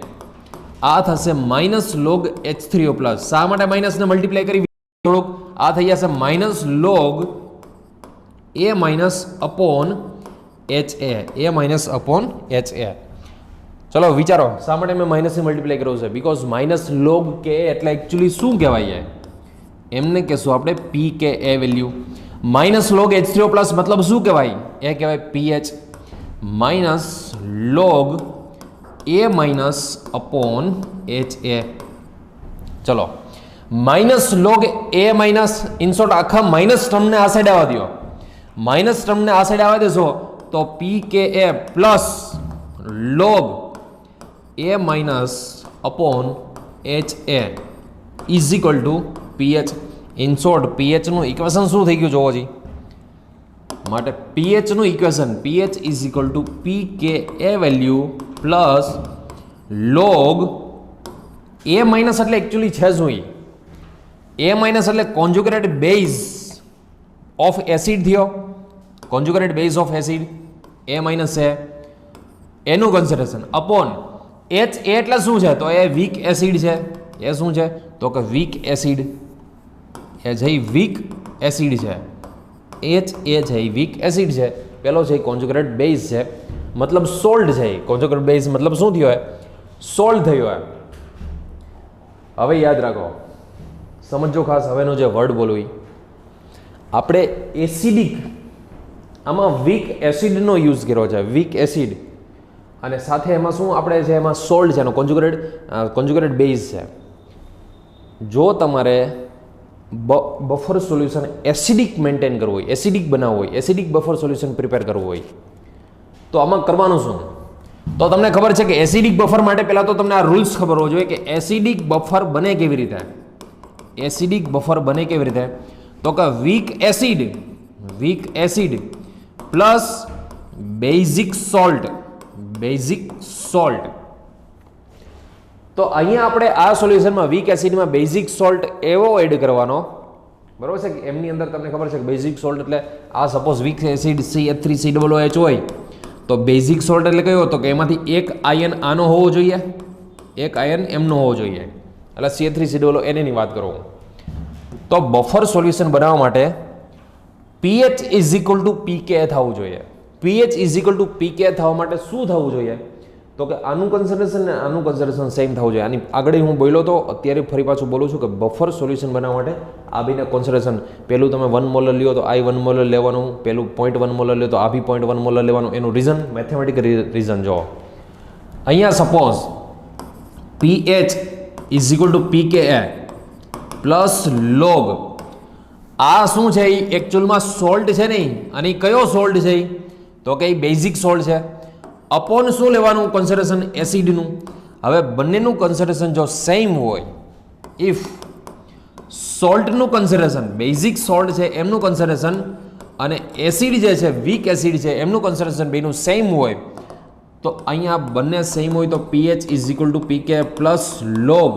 આ થશે માઇનસ log H3O પ્લસ. શા માટે માઇનસને મલ્ટીપ્લાય કરી? થોડુંક આ થઈ જશે minus log A minus upon HA, A minus upon HA. ચલો વિચારો શા માટે મેં માઇનસથી મલ્ટીપ્લાય કર્યું છે? બીકોઝ માઇનસ log Ka એટલે એકચ્યુઅલી શું કહેવાય? એમને કહેશું આપણે Pka value. Minus log H3O plus મતલબ શું કહેવાય? એ કહેવાય pH minus log A minus upon HA. ચલો minus log A minus, in short આખા માઇનસ ટર્મને આ સાઈડ આવવા દો, માઇનસ ટર્મને આ સાઈડ આવવા દેશો તો Pka plus log A minus upon HA is equal to pH. In short pHનું ઇક્વેશન શું થઈ ગયું જોવો જી? માટે pHનું equation pH is equal to Pka value plus log A minus એટલે એકચ્યુઅલી છે શું? A માઇનસ એટલે કોન્જુગેટેડ બેઝ ઓફ એસિડ થયો, conjugated base of acid A minus છે, એનું કન્સિડરેશન અપોન HA એટલે શું છે? તો એ વીક એસિડ છે. એ શું છે? તો કે વીક એસિડ, એ છે વીક એસિડ છે, HA છે એ વીક એસિડ છે. પહેલો છે કોન્જુગેટેડ બેઝ છે, મતલબ સોલ્ટ છે. કોન્જુગેટેડ બેઝ મતલબ શું થયો હોય? સોલ્ટ થયો હોય. હવે યાદ રાખો, સમજો ખાસ. હવેનો જે વર્ડ બોલું આપણે એસિડિક, આમાં વીક એસિડનો યુઝ કર્યો છે, વીક એસિડ, અને સાથે એમાં શું આપણે છે, એમાં સોલ્ટ છે, એનો કોન્જુગેટેડ બેઝ છે. જો તમારે બફર સોલ્યુશન એસિડિક મેન્ટેન કરવું હોય, એસિડિક બનાવવું હોય, એસિડિક બફર સોલ્યુશન પ્રિપેર કરવું હોય, તો આમાં કરવાનું શું? તો તમને ખબર છે કે એસિડિક બફર માટે પહેલાં તો તમને આ રૂલ્સ ખબર હોવો જોઈએ કે એસિડિક બફર બને કેવી રીતે. એસિડિક બફર બને કેવી રીતે? તો કે weak acid plus basic salt. તો અહીંયા આપણે આ સોલ્યુશનમાં વીક એસિડમાં બેઝિક સોલ્ટ એવો એડ કરવાનો, બરોબર છે, કે એમની અંદર તમને ખબર છે કે બેઝિક સોલ્ટ એટલે આ સપોઝ વીક એસિડ CH3COOH હોય તો બેઝિક સોલ્ટ એટલે કયો હતો કે એમાંથી એક આયન આનો હોવો જોઈએ, એક આયન એમનો હોવો જોઈએ, એટલે CH3COOH ની વાત કરું. તો બફર સોલ્યુશન બનાવવા માટે pH pK થવું જોઈએ. pH pK થવા માટે શું થવું જોઈએ? તો કે આનું કન્સન્ટ્રેશન ને આનું કન્સન્ટ્રેશન સેમ થવું જોઈએ. આની આગળ હું બોલ્યો તો, અત્યારે ફરી પાછું બોલું છું કે બફર સોલ્યુશન બનાવવા માટે આ બેના કોન્સન્ટ્રેશન, પેલું તમે 1 મોલર લ્યો તો I 1 મોલર લેવાનું, પેલું 0.1 મોલર લ્યો તો આ બી 0.1 મોલર લેવાનું. એનું રીઝન, મેથેમેટિકલ રીઝન જો અહીંયા suppose pH pKa plus log, આ શું છે? એ એકચ્યુઅલમાં સોલ્ટ છે નહીં, અને કયો સોલ્ટ છે? તો કે બેઝિક સોલ્ટ છે. અપોન શું લેવાનું? કન્સન્ટ્રેશન એસિડનું. હવે બંનેનું કન્સન્ટ્રેશન જો સેમ હોય, ઇફ સોલ્ટનું કન્સન્ટ્રેશન, બેઝિક સોલ્ટ છે એમનું કન્સન્ટ્રેશન, અને એસિડ જે છે, વીક એસિડ છે એમનું કન્સન્ટ્રેશન બેનું સેમ હોય, તો અહીંયા બંને સેમ હોય તો pH pK પ્લસ લોગ,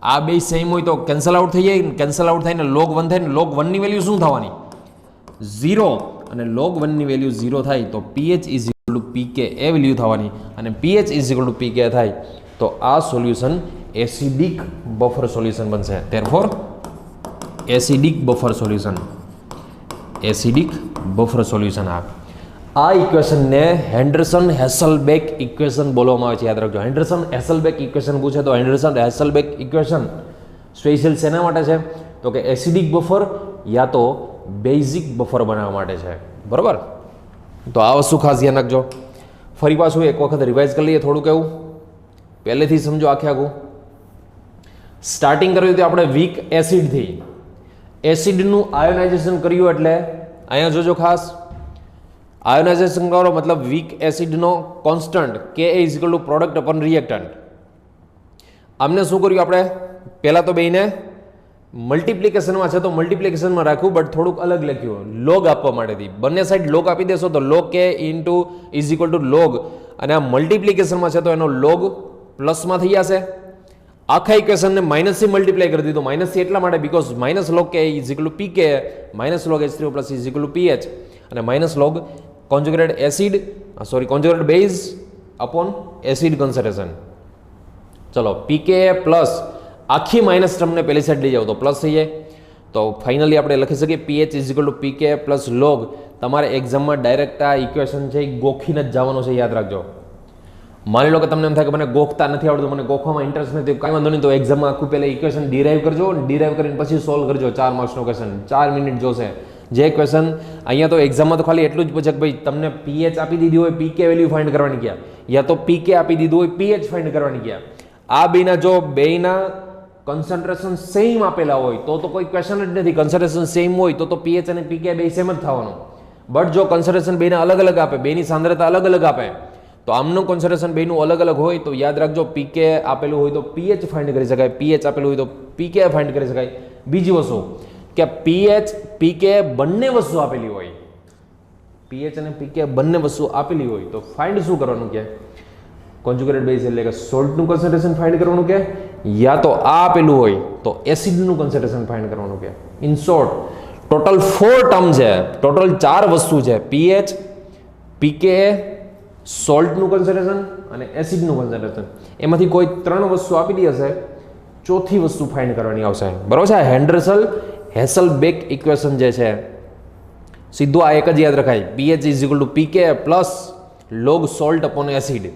આ બે સેમ હોય તો કેન્સલ આઉટ થઈ જાય. કેન્સલ આઉટ થઈને log 1 થાય ને log 1 ની વેલ્યુ શું થવાની? 0. અને log 1 ની વેલ્યુ 0 થાય તો pH pK એ વેલ્યુ થવાની, અને pH pK થાય તો આ સોલ્યુશન એસિડિક બફર સોલ્યુશન બનશે. ધેરફોર એસિડિક બફર સોલ્યુશન આ ઇક્વેશનને હેન્ડરસન-હેસલબેક ઇક્વેશન બોલવામાં આવે છે. યાદ રાખજો, હેન્ડરસન-હેસલબેક ઇક્વેશન પૂછે તો હેન્ડરસન-હેસલબેક ઇક્વેશન સ્પેશિયલ શેના માટે છે? તો કે એસિડિક બફર યા તો બેઝિક બફર બનાવવા માટે છે. બરોબર? તો આ વસ્તુ ખાસ ધ્યાન રાખજો. ફરી પાછું એક વખત રિવાઇઝ કરી લઈએ થોડુંક એવું, પહેલેથી સમજો આખું. સ્ટાર્ટિંગ કર્યું તો આપણે વીક એસિડથી, એસિડનું આયોનાઇઝેશન કર્યું એટલે અહીંયા જોજો ખાસ, આયોનાઇઝેશન કરો મતલબ વીક એસિડનો constant Ka product upon reactant. આમને શું કર્યું આપણે? પહેલાં તો બેને મલ્ટિપ્લિકેશનમાં છે તો મલ્ટિપ્લિકેશનમાં રાખ્યું, બટ થોડુંક અલગ લખ્યું લોગ આપવા માટેથી. બંને સાઈડ લોગ આપી દેશો તો log K log, અને આ મલ્ટિપ્લિકેશનમાં છે તો એનો લોગ પ્લસમાં થઈ જશે. આખા ઇક્વેશનને માઇનસથી મલ્ટીપ્લાય કરી દીધું. માઇનસથી એટલા માટે because minus log K PK minus log H3O plus pH, અને minus log conjugated base upon acid concentration. ચલો pKa પ્લસ આખી માઇનસ ટર્મને પહેલી સાઈડ લઈ જાઓ તો પ્લસ થઈ જાય. તો ફાઇનલી આપણે લખી શકીએ pH pK પ્લસ લોગ. તમારે એક્ઝામમાં ડાયરેક્ટ આ ઇક્વેશન છે એ ગોખીને જ જવાનું છે, યાદ રાખજો. માની લો કે તમને એમ થાય કે મને ગોખતા નથી આવડતું, મને ગોખવામાં ઇન્ટરેસ્ટ નથી, કાંઈ વાંધો નહીં, તો એક્ઝામમાં આખું પહેલાં ઇક્વેશન ડિરાઈવ કરજો, ડિરાઈવ કરીને પછી સોલ્વ કરજો. 4 માર્ક્સનો ક્વેશ્ચન 4 મિનિટ જોશે. જે ક્વેશ્ચન અહીંયા તો એક્ઝામમાં તો ખાલી એટલું જ પૂછે કે ભાઈ તમને pH આપી દીધી હોય, PK વેલ્યુ ફાઇન્ડ કરવાની ગયા, યા તો PK આપી દીધું હોય, pH ફાઇન્ડ કરવાની ગયા. આ બેના જો બેના કન્સન્ટ્રેશન સેમ આપેલા હોય તો કોઈ ક્વેશ્ચન જ નથી. કન્સન્ટ્રેશન સેમ હોય તો pH અને PK બે સેમ જ થવાનું. બટ જો કન્સન્ટ્રેશન બેના અલગ અલગ આપે, બેની સાંદ્રતા અલગ અલગ આપે, તો આમનું કન્સન્ટ્રેશન બેનું અલગ અલગ હોય તો યાદ રાખજો PK આપેલું હોય તો pH ફાઇન્ડ કરી શકાય, pH આપેલું હોય તો PK ફાઇન્ડ કરી શકાય. બીજી વસ્તુ કે pH PK બંને વસ્તુ આપેલી હોય, pH અને PK બંને વસ્તુ આપેલી હોય તો ફાઇન્ડ શું કરવાનું કે કોન્જુગેટેડ બેઝ એટલે કે સોલ્ટનું કન્સન્ટ્રેશન ફાઇન્ડ કરવાનું કે યા તો આ આપેલું હોય તો એસિડનું કન્સન્ટ્રેશન ફાઇન્ડ કરવાનું કે. ઇન શોર્ટ ટોટલ 4 ટર્મ છે, ટોટલ 4 વસ્તુ છે, pH PKa સોલ્ટનું કન્સન્ટ્રેશન અને એસિડનું કન્સન્ટ્રેશન. એમાંથી કોઈ 3 વસ્તુ આપેલી હશે, ચોથી વસ્તુ ફાઇન્ડ કરવાની આવશે. બરોબર છે? હેન્ડરસન-હેસલબેક ઇક્વેશન જે છે સીધું આ એક જ યાદ રખાય, pH is equal to pK plus log salt upon acid.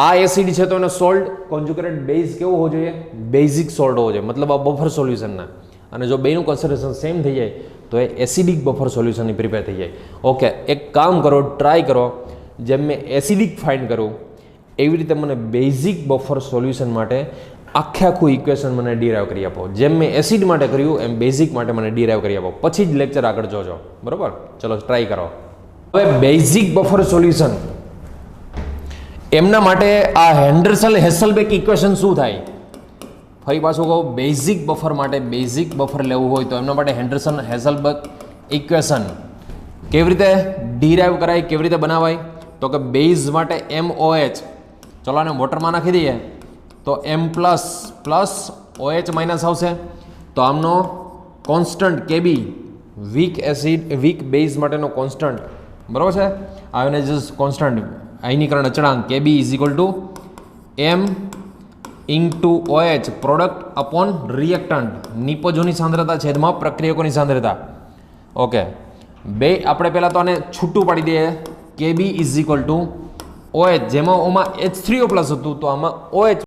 આ એસિડ છે તો એનો સોલ્ટ કોન્જ્યુગેટેડ બેઝ કેવો હોવો જોઈએ? બેઝિક સોલ્ટ હોવો જોઈએ, મતલબ આ બફર સોલ્યુશનના. અને જો બેનું કોન્સન્ટ્રેશન સેમ થઈ જાય તો એ એસિડિક બફર સોલ્યુશનની પ્રિપેર થઈ જાય. ઓકે, એક કામ કરો, ટ્રાય કરો, જેમ મેં એસિડિક ફાઇન્ડ કરું એવી રીતે મને બેઝિક બફર સોલ્યુશન માટે આખું ઇક્વેશન મને ડીરાઈવ કરી આપો. જેમ મેં એસિડ માટે કર્યું એમ બેઝિક માટે મને ડીરાઈવ કરી આપો, પછી જ લેક્ચર આગળ જોજો. બરોબર, ચલો ટ્રાય કરો. હવે બેઝિક બફર સોલ્યુશન એમના માટે આ હેન્ડરસન હેસલબેક ઇક્વેશન શું થાય? ફરી પાછું કહું, બેઝિક બફર માટે બેઝિક બફર લેવું હોય તો એમના માટે હેન્ડરસન હેસલબેક ઇક્વેશન કેવી રીતે ડીરાઈવ કરાય, કેવી રીતે બનાવાય? તો કે બેઝ માટે MOH, ચલો આને વોટરમાં નાખી દઈએ તો M plus plus OH minus આવશે. તો આમનો constant KB weak acid weak base માટેનો કોન્સ્ટન્ટ, બરાબર છે, આયોનાઇઝેશન કોન્સ્ટન્ટ આયનીકરણ અચળાંક KB is equal to M into OH product upon reactant, નિપજોની સાંદ્રતા છેદમાં પ્રક્રિયકોની સાંદ્રતા. ઓકે, બે આપણે પહેલાં તો આને છૂટું પાડી દઈએ. KB is equal two OH, જેમાં ઓમાં H3O પ્લસ હતું તો આમાં OH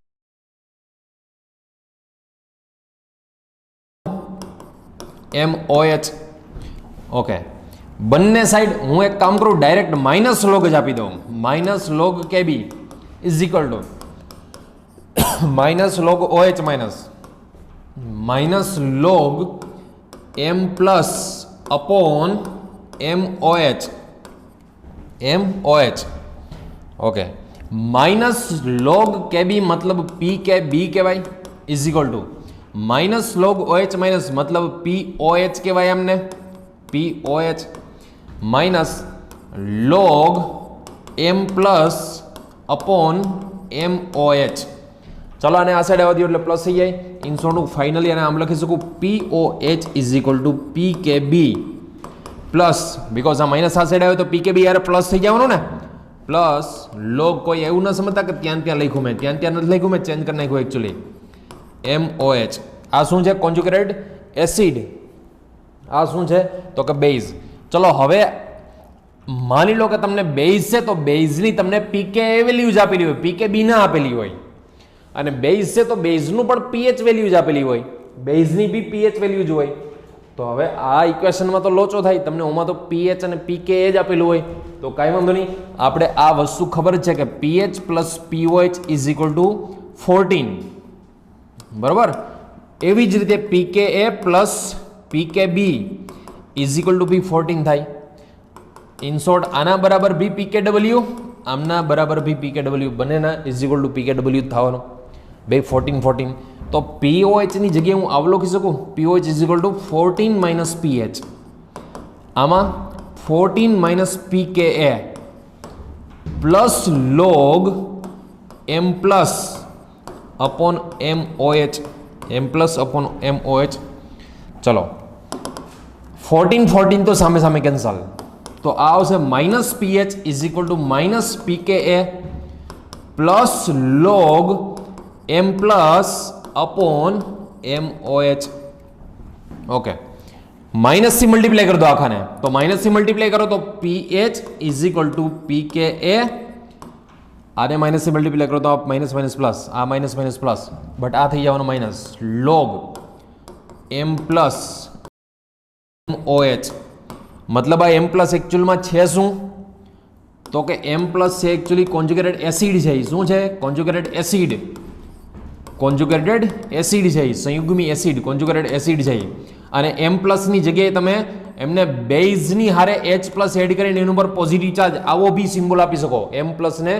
MOH. ઓકે, બંને સાઈડ હું એક કામ કરું, ડાયરેક્ટ માઇનસ લોગ જ આપી દઉં. Minus log KB is equal two minus log OH minus log M plus upon MOH. Okay, minus log KB મતલબ PKB કહેવાય is equal two minus log OH minus મતલબ POH કહેવાય એમને, POH minus log M plus upon MOH. ચલો આને આ સાઈડ આવવા દો એટલે પ્લસ થઈ જાય. ઇન્સોનું ફાઇનલી આને આમ લખી શકું POH is equal two PKB plus, because આ માઇનસ આ સાઈડ આવ્યો તો PKB યાર પ્લસ થઈ જવાનું ને, પ્લસ લોગ. કોઈ એવું ન સમજતા કે ત્યાં લખ્યું મેં, ત્યાં નથી લખ્યું મેં, ચેન્જ કરી નાખ્યું એકચ્યુઅલી. MOH આ શું છે? Conjugated acid. આ શું છે? તો કે બેઝ. ચલો હવે માની લો કે તમને બેઝ છે તો બેઝની તમને PKA વેલ્યુ જ આપેલી હોય, PKB ના આપેલી હોય. અને બેઝ છે તો બેઝનું પણ pH વેલ્યુ જ આપેલી હોય, બેઝની બી pH વેલ્યુ જ હોય. તો હવે આ ઇક્વેશનમાં તો લોચો થાય, તમને ઓમાં તો pH અને PKA જ આપેલું હોય તો કાંઈ વાંધો નહીં. આપણે આ વસ્તુ ખબર જ છે કે pH plus POH is equal to 14, બરાબર. એવી જ રીતે PKA plus PKB is equal to બી 14 થાય. ઇન શોર્ટ આના બરાબર બી PKW, આમના બરાબર બી PKW, બંનેના ઇઝ ઇક્વલ ટુ PKW થવાનું. બે 14. તો POH ની જગ્યાએ હું આવું લખી શકું, POH is equal to 14 minus PH. આમાં 14 minus PKA plus log M plus upon MOH, M plus upon MOH. ચલો 14 તો સામે સામે કેન્સલ, તો આ આવશે minus PH is equal two minus PKA plus log M plus upon MOH. Okay, minus થી મલ્ટીપ્લાય કરી દો આખાને, તો માઇનસ થી મલ્ટીપ્લાય કરો તો PH is equal to PKA, આને માઇનસ થી મલ્ટીપ્લાય કરો તો માઇનસ માઇનસ પ્લસ, આ માઇનસ માઇનસ પ્લસ, બટ આ થઈ જવાનું minus log M plus MOH. મતલબ આ M પ્લસ એકચ્યુઅલમાં છે શું? તો કે M પ્લસ છે એકચ્યુઅલી કોન્જ્યુગેટેડ એસિડ છે. શું છે? Conjugated acid. કોન્જ્યુગેટેડ એસિડ છે, સંયુગ્મી એસિડ, કોન્જ્યુગેટેડ એસિડ છે. અને M પ્લસની જગ્યાએ તમે એમને બેઝની હારે H પ્લસ એડ કરીને એની ઉપર પોઝિટિવ ચાર્જ આવો બી સિમ્બોલ આપી શકો. M પ્લસને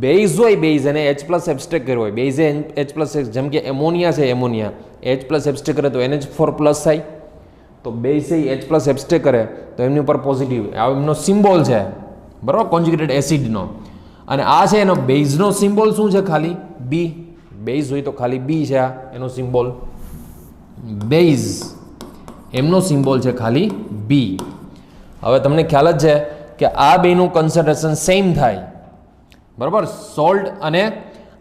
બેઝ હોય, બેઝ અને H પ્લસ એબ્સ્ટ્રેક્ટ કર્યો હોય, બેઝે H પ્લસ, જેમ કે એમોનિયા છે, એમોનિયા H પ્લસ એબ્સ્ટ્રેક્ટ કરે તો NH4 પ્લસ થાય. તો બેઝ H પ્લસ એબ્સ્ટ્રેક્ટ કરે તો એમની ઉપર પોઝિટિવ, આ એમનો સિમ્બોલ છે, બરાબર, કોન્જ્યુગેટેડ એસિડનો. અને આ છે એનો બેઝનો સિમ્બોલ શું છે? ખાલી બી. બેઝ હોય તો ખાલી બી છે આ એનો સિમ્બોલ. બેઝ એમનો સિમ્બોલ છે ખાલી બી. હવે તમને ખ્યાલ જ છે કે આ બેનું કન્સન્ટ્રેશન સેમ થાય, બરાબર, સોલ્ટ અને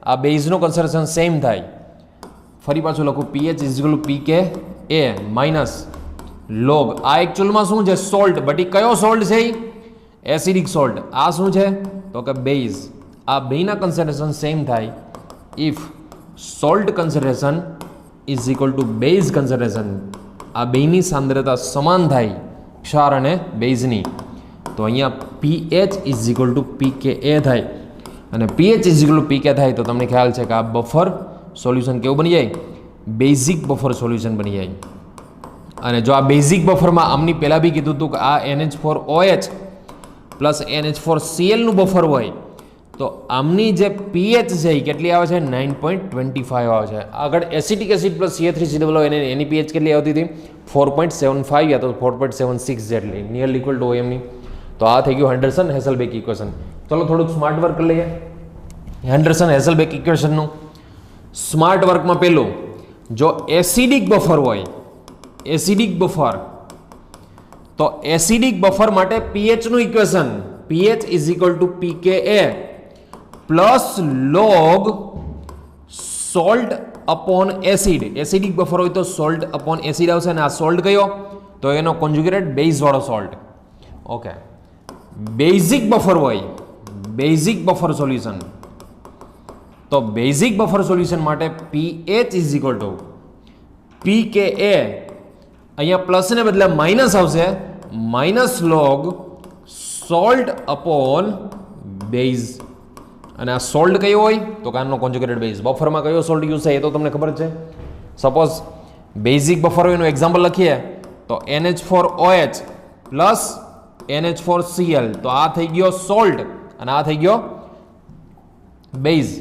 આ બેઝનું કન્સન્ટ્રેશન સેમ થાય. ફરી પાછું લખું, PH is equal to PKA minus log આ એકચ્યુઅલમાં શું છે સોલ્ટ, બટ એ કયો સોલ્ટ છે? Acidic salt. આ શું છે તો કે બેઝ. આ બેના કન્સન્ટ્રેશન સેમ થાય if salt concentration is equal two base concentration. આ બેની સાંદ્રતા સમાન થાય ક્ષાર અને બેઝની, તો અહીંયા pH is equal to pK થાય. અને pH is equal to pK થાય તો તમને ખ્યાલ છે કે આ બફર સોલ્યુશન કેવું બની જાય? બેઝિક બફર સોલ્યુશન બની જાય. અને જો આ બેઝિક બફરમાં આમની પહેલાં બી કીધું હતું કે આ NH4OH પ્લસ NH4Cl નું બફર હોય તો આમની જે પીએચ છે એ કેટલી આવે છે? 9.25 આવે છે. આગળ એસિટિક એસિડ પ્લસ CH3COO એની પીએચ કેટલી આવતી હતી? 4.75 યા તો 4.76 જેટલી, નિયરલી ઇક્વલ ટુ OM ની. તો આ થઈ ગયું હેન્ડરસન હેસલબેક ઇક્વેશન. ચલો થોડુંક સ્માર્ટ વર્ક કરી લઈએ હેન્ડરસન હેસલબેક ઇક્વેશનનું. સ્માર્ટ વર્કમાં પહેલું, જો એસિડિક બફર હોય, એસિડિક બફર, તો એસિડિક બફર માટે પીએચ નું equation pH is equal to pK plus log salt upon acid. Acidic buffer હોય તો સોલ્ટ અપોન એસિડ આવશે, અને આ સોલ્ટ કયો? તો એનો કોન્જ્યુગેટેડ બેઝ વાળો સોલ્ટ. ઓકે. બેઝિક બફર હોય, બેઝિક બફર સોલ્યુશન, તો બેઝિક બફર સોલ્યુશન માટે pH is equal to pK. અહીંયા પ્લસ ને બદલે માઇનસ આવશે, minus log salt upon base. અને આ સોલ્ટ કયો હોય તો કાનનો કોન્જ્યુગેટેડ બેઝ. બફરમાં કયો સોલ્ટ યુઝ થાય એ તો તમને ખબર છે. સપોઝ બેઝિક બફર હોય એનું એક્ઝામ્પલ લખીએ તો NH4OH પ્લસ NH4Cl, તો આ થઈ ગયો સોલ્ટ અને આ થઈ ગયો બેઝ.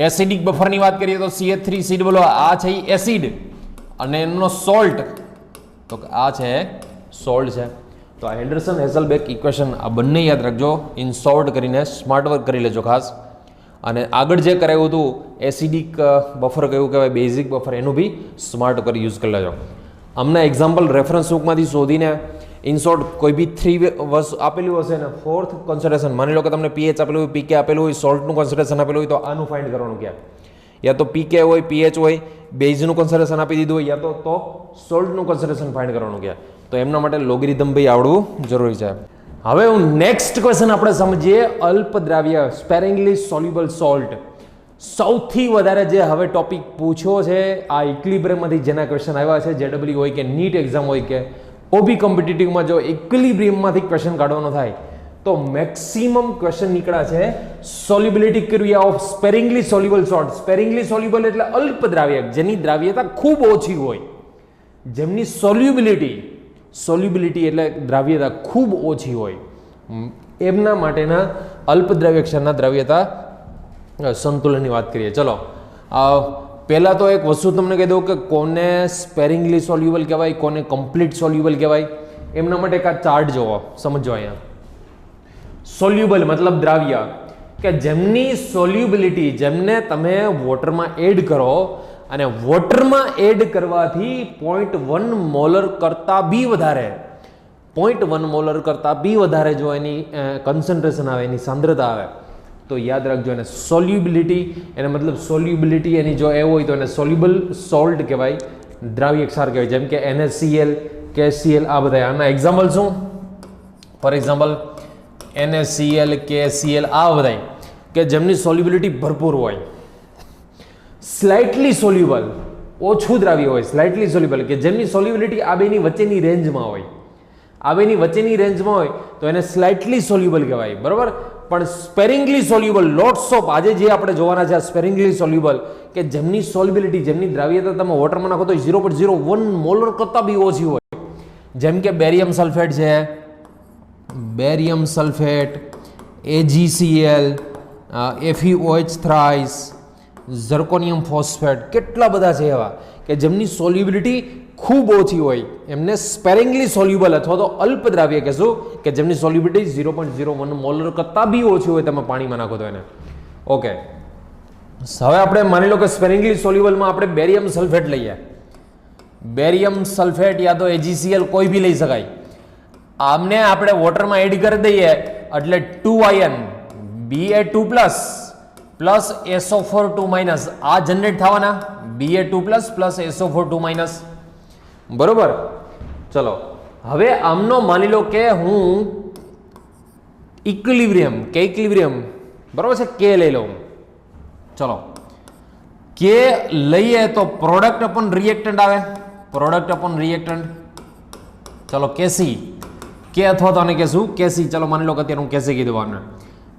એસિડિક બફરની વાત કરીએ તો CH3COO આ છે એસિડ અને એનો સોલ્ટ તો આ છે સોલ્ટ છે. તો આ હેન્ડરસન હેસલબેક ઇક્વેશન આ બંને યાદ રાખજો, ઇન શોર્ટ કરીને સ્માર્ટ વર્ક કરી લેજો ખાસ. અને આગળ જે કરાયું હતું એસિડિક બફર કયું કહેવાય, બેઝિક બફર, એનું બી સ્માર્ટ કરી યુઝ કરી લેજો. અમને એક્ઝામ્પલ રેફરન્સ બુકમાંથી શોધીને ઇન શોર્ટ કોઈ બી 3 વસ્તુ આપેલું હશે ને, ફોર્થ કોન્સન્ટ્રેશન, માની લો કે તમને પીએચ આપેલું હોય, પીકે આપેલું હોય, સોલ્ટનું કોન્સન્ટ્રેશન આપેલું હોય, તો આનું ફાઇન્ડ કરવાનું ક્યાં? યા તો પીકે હોય, પીએચ હોય, બેઝનું કોન્સન્ટ્રેશન આપી દીધું હોય, યા તો સોલ્ટનું કોન્સન્ટ્રેશન ફાઇન્ડ કરવાનું ક્યાં? તો એમના માટે લોગરિધમ ભાઈ આવડવું જરૂરી છે. હવે હું નેક્સ્ટ ક્વેશ્ચન આપણે સમજીએ, અલ્પદ્રાવ્ય સ્પેરિંગલી સોલ્યુબલ સોલ્ટ. સૌથી વધારે જે હવે ટોપિક પૂછ્યો છે આ ઇક્વિલિબ્રિયમમાંથી, જેના ક્વેશ્ચન આવ્યા છે, JEE હોય કે નીટ એક્ઝામ હોય કે ઓબી કોમ્પિટિટિવમાં, જો ઇક્વિલિબ્રિયમમાંથી ક્વેશ્ચન કાઢવાનો થાય તો મેક્સિમમ ક્વેશ્ચન નીકળ્યા છે સોલ્યુબિલિટી ક્રિયા ઓફ સ્પેરિંગલી સોલ્યુબલ સોલ્ટ. સ્પેરિંગલી સોલ્યુબલ એટલે અલ્પદ્રાવ્યક, જેની દ્રાવ્યતા ખૂબ ઓછી હોય, જેમની સોલ્યુબિલિટી એટલે દ્રાવ્યતા ખૂબ ઓછી હોય, એમના માટેના અલ્પદ્રાવ્ય ક્ષારના દ્રાવ્યતા સંતુલનની વાત કરીએ. ચલો પહેલાં તો એક વસ્તુ તમને કહી દઉં કે કોને સ્પેરિંગલી સોલ્યુબલ કહેવાય, કોને કમ્પ્લીટ સોલ્યુબલ કહેવાય. એમના માટે એક આ ચાર્ટ જોવો, સમજો. અહીંયા સોલ્યુબલ મતલબ દ્રાવ્ય, કે જેમની સોલ્યુબિલિટી, જેમને તમે વોટરમાં એડ કરો અને વોટરમાં એડ કરવાથી 0.1 મોલર કરતાં બી વધારે, 0.1 મોલર કરતાં બી વધારે જો એની કન્સન્ટ્રેશન આવે, એની સાંદ્રતા આવે, તો યાદ રાખજો એને સોલ્યુબિલિટી, એને મતલબ સોલ્યુબિલિટી એની જો એવું હોય તો એને સોલ્યુબલ સોલ્ટ કહેવાય, દ્રાવ્ય ક્ષાર કહેવાય. જેમ કે NaCl, KCl, આ બધા. આના એક્ઝામ્પલ શું? ફોર એક્ઝામ્પલ NaCl, KCl, આ બધા કે જેમની સોલ્યુબિલિટી ભરપૂર હોય, સ્લાઇટલી સોલ્યુબલ, ઓછું દ્રાવ્ય હોય, સ્લાઇટલી સોલ્યુબલ, કે જેમની સોલ્યુબિલિટી આ બેની વચ્ચેની રેન્જમાં હોય, આ બેની વચ્ચેની રેન્જમાં હોય તો એને સ્લાઇટલી સોલ્યુબલ કહેવાય, બરાબર. પણ સ્પેરિંગલી સોલ્યુબલ, લોટ્સ ઓફ, આજે જે આપણે જોવાના છે આ સ્પેરિંગલી સોલ્યુબલ, કે જેમની સોલ્યુબિલિટી, જેમની દ્રાવ્યતા તમે વોટરમાં નાખો તો 0.01 મોલર કરતાં બી ઓછી હોય. જેમ કે બેરિયમ સલ્ફેટ છે, barium sulphate, AgCl, FeOH thrice, zirconium phosphate, કેટલા બધા છે એવા કે જેમની સોલ્યુબિલિટી ખૂબ ઓછી હોય, એમને સ્પેરિંગલી સોલ્યુબલ અથવા તો અલ્પદ્રાવ્ય કહેશું, કે જેમની સોલ્યુબિલિટી 0.01 મોલર કરતાં બી ઓછી હોય, તમે પાણીમાં નાખો તો એને. ઓકે, હવે આપણે માની લો કે સ્પેરિંગલી સોલ્યુબલમાં આપણે બેરિયમ સલ્ફેટ લઈએ, બેરિયમ સલ્ફેટ યા તો AgCl કોઈ બી લઈ શકાય. આમને આપણે વોટરમાં એડ કરી દઈએ એટલે 2 આયન Ba2 પ્લસ SO4 2- આ જનરેટ થવાના, Ba2 પ્લસ SO4 2-, બરોબર. ચલો હવે આમનો માની લો કે હું ઇક્વિલિબ્રિયમ બરાબર છે કે લઈ લઉં. ચલો કે લઈએ તો પ્રોડક્ટ અપોન રિએક્ટન્ટ આવે, પ્રોડક્ટ અપોન રિએક્ટન્ટ. ચલો કેસી કે અથવા તો આને કહેશું કેસી. ચલો માની લો કે અત્યારે હું કેસી કીધું આને,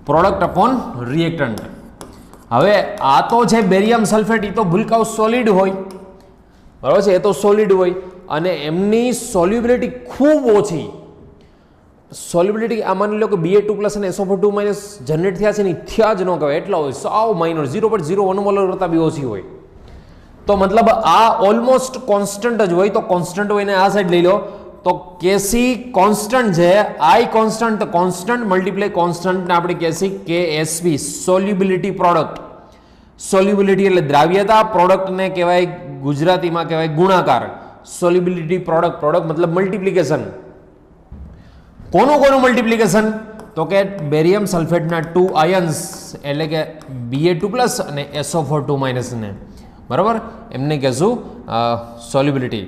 પ્રોડક્ટ અપોન રિએક્ટન્ટ. હવે આ તો છે બેરિયમ સલ્ફેટ, એ તો ભૂલકાઓ સોલિડ હોય બરાબર છે, એ તો સોલિડ હોય અને એમની સોલ્યુબિલિટી ખૂબ ઓછી. સોલ્યુબિલિટી આ માની લો કે Ba2+ અને SO4 જનરેટ થયા છે ને થયા જ ન કહેવાય, એટલા હોય સાવ માઇનર 0.01 મોલર કરતાં બી ઓછી હોય. તો મતલબ આ ઓલમોસ્ટ કોન્સ્ટન્ટ જ હોય. તો કોન્સ્ટન્ટ હોય ને આ સાઈડ લઈ લો તો કેસી કોન્સ્ટન્ટ છે, આઈ કોન્સ્ટન્ટ, તો કોન્સ્ટન્ટ મલ્ટીપ્લાય કોન્સ્ટન્ટ ને આપણે કહેશી KSP સોલ્યુબિલિટી પ્રોડક્ટ. સોલ્યુબિલિટી એટલે દ્રાવ્યતા, પ્રોડક્ટને કહેવાય ગુજરાતીમાં કહેવાય ગુણાકાર. સોલ્યુબિલિટી પ્રોડક્ટ, પ્રોડક્ટ મતલબ મલ્ટિપ્લિકેશન. કોનું મલ્ટિપ્લિકેશન? તો કે બેરિયમ સલ્ફેટના 2 આયન્સ એટલે કે Ba2+ અને SO4 ને બરાબર એમને કહેશું સોલ્યુબિલિટી.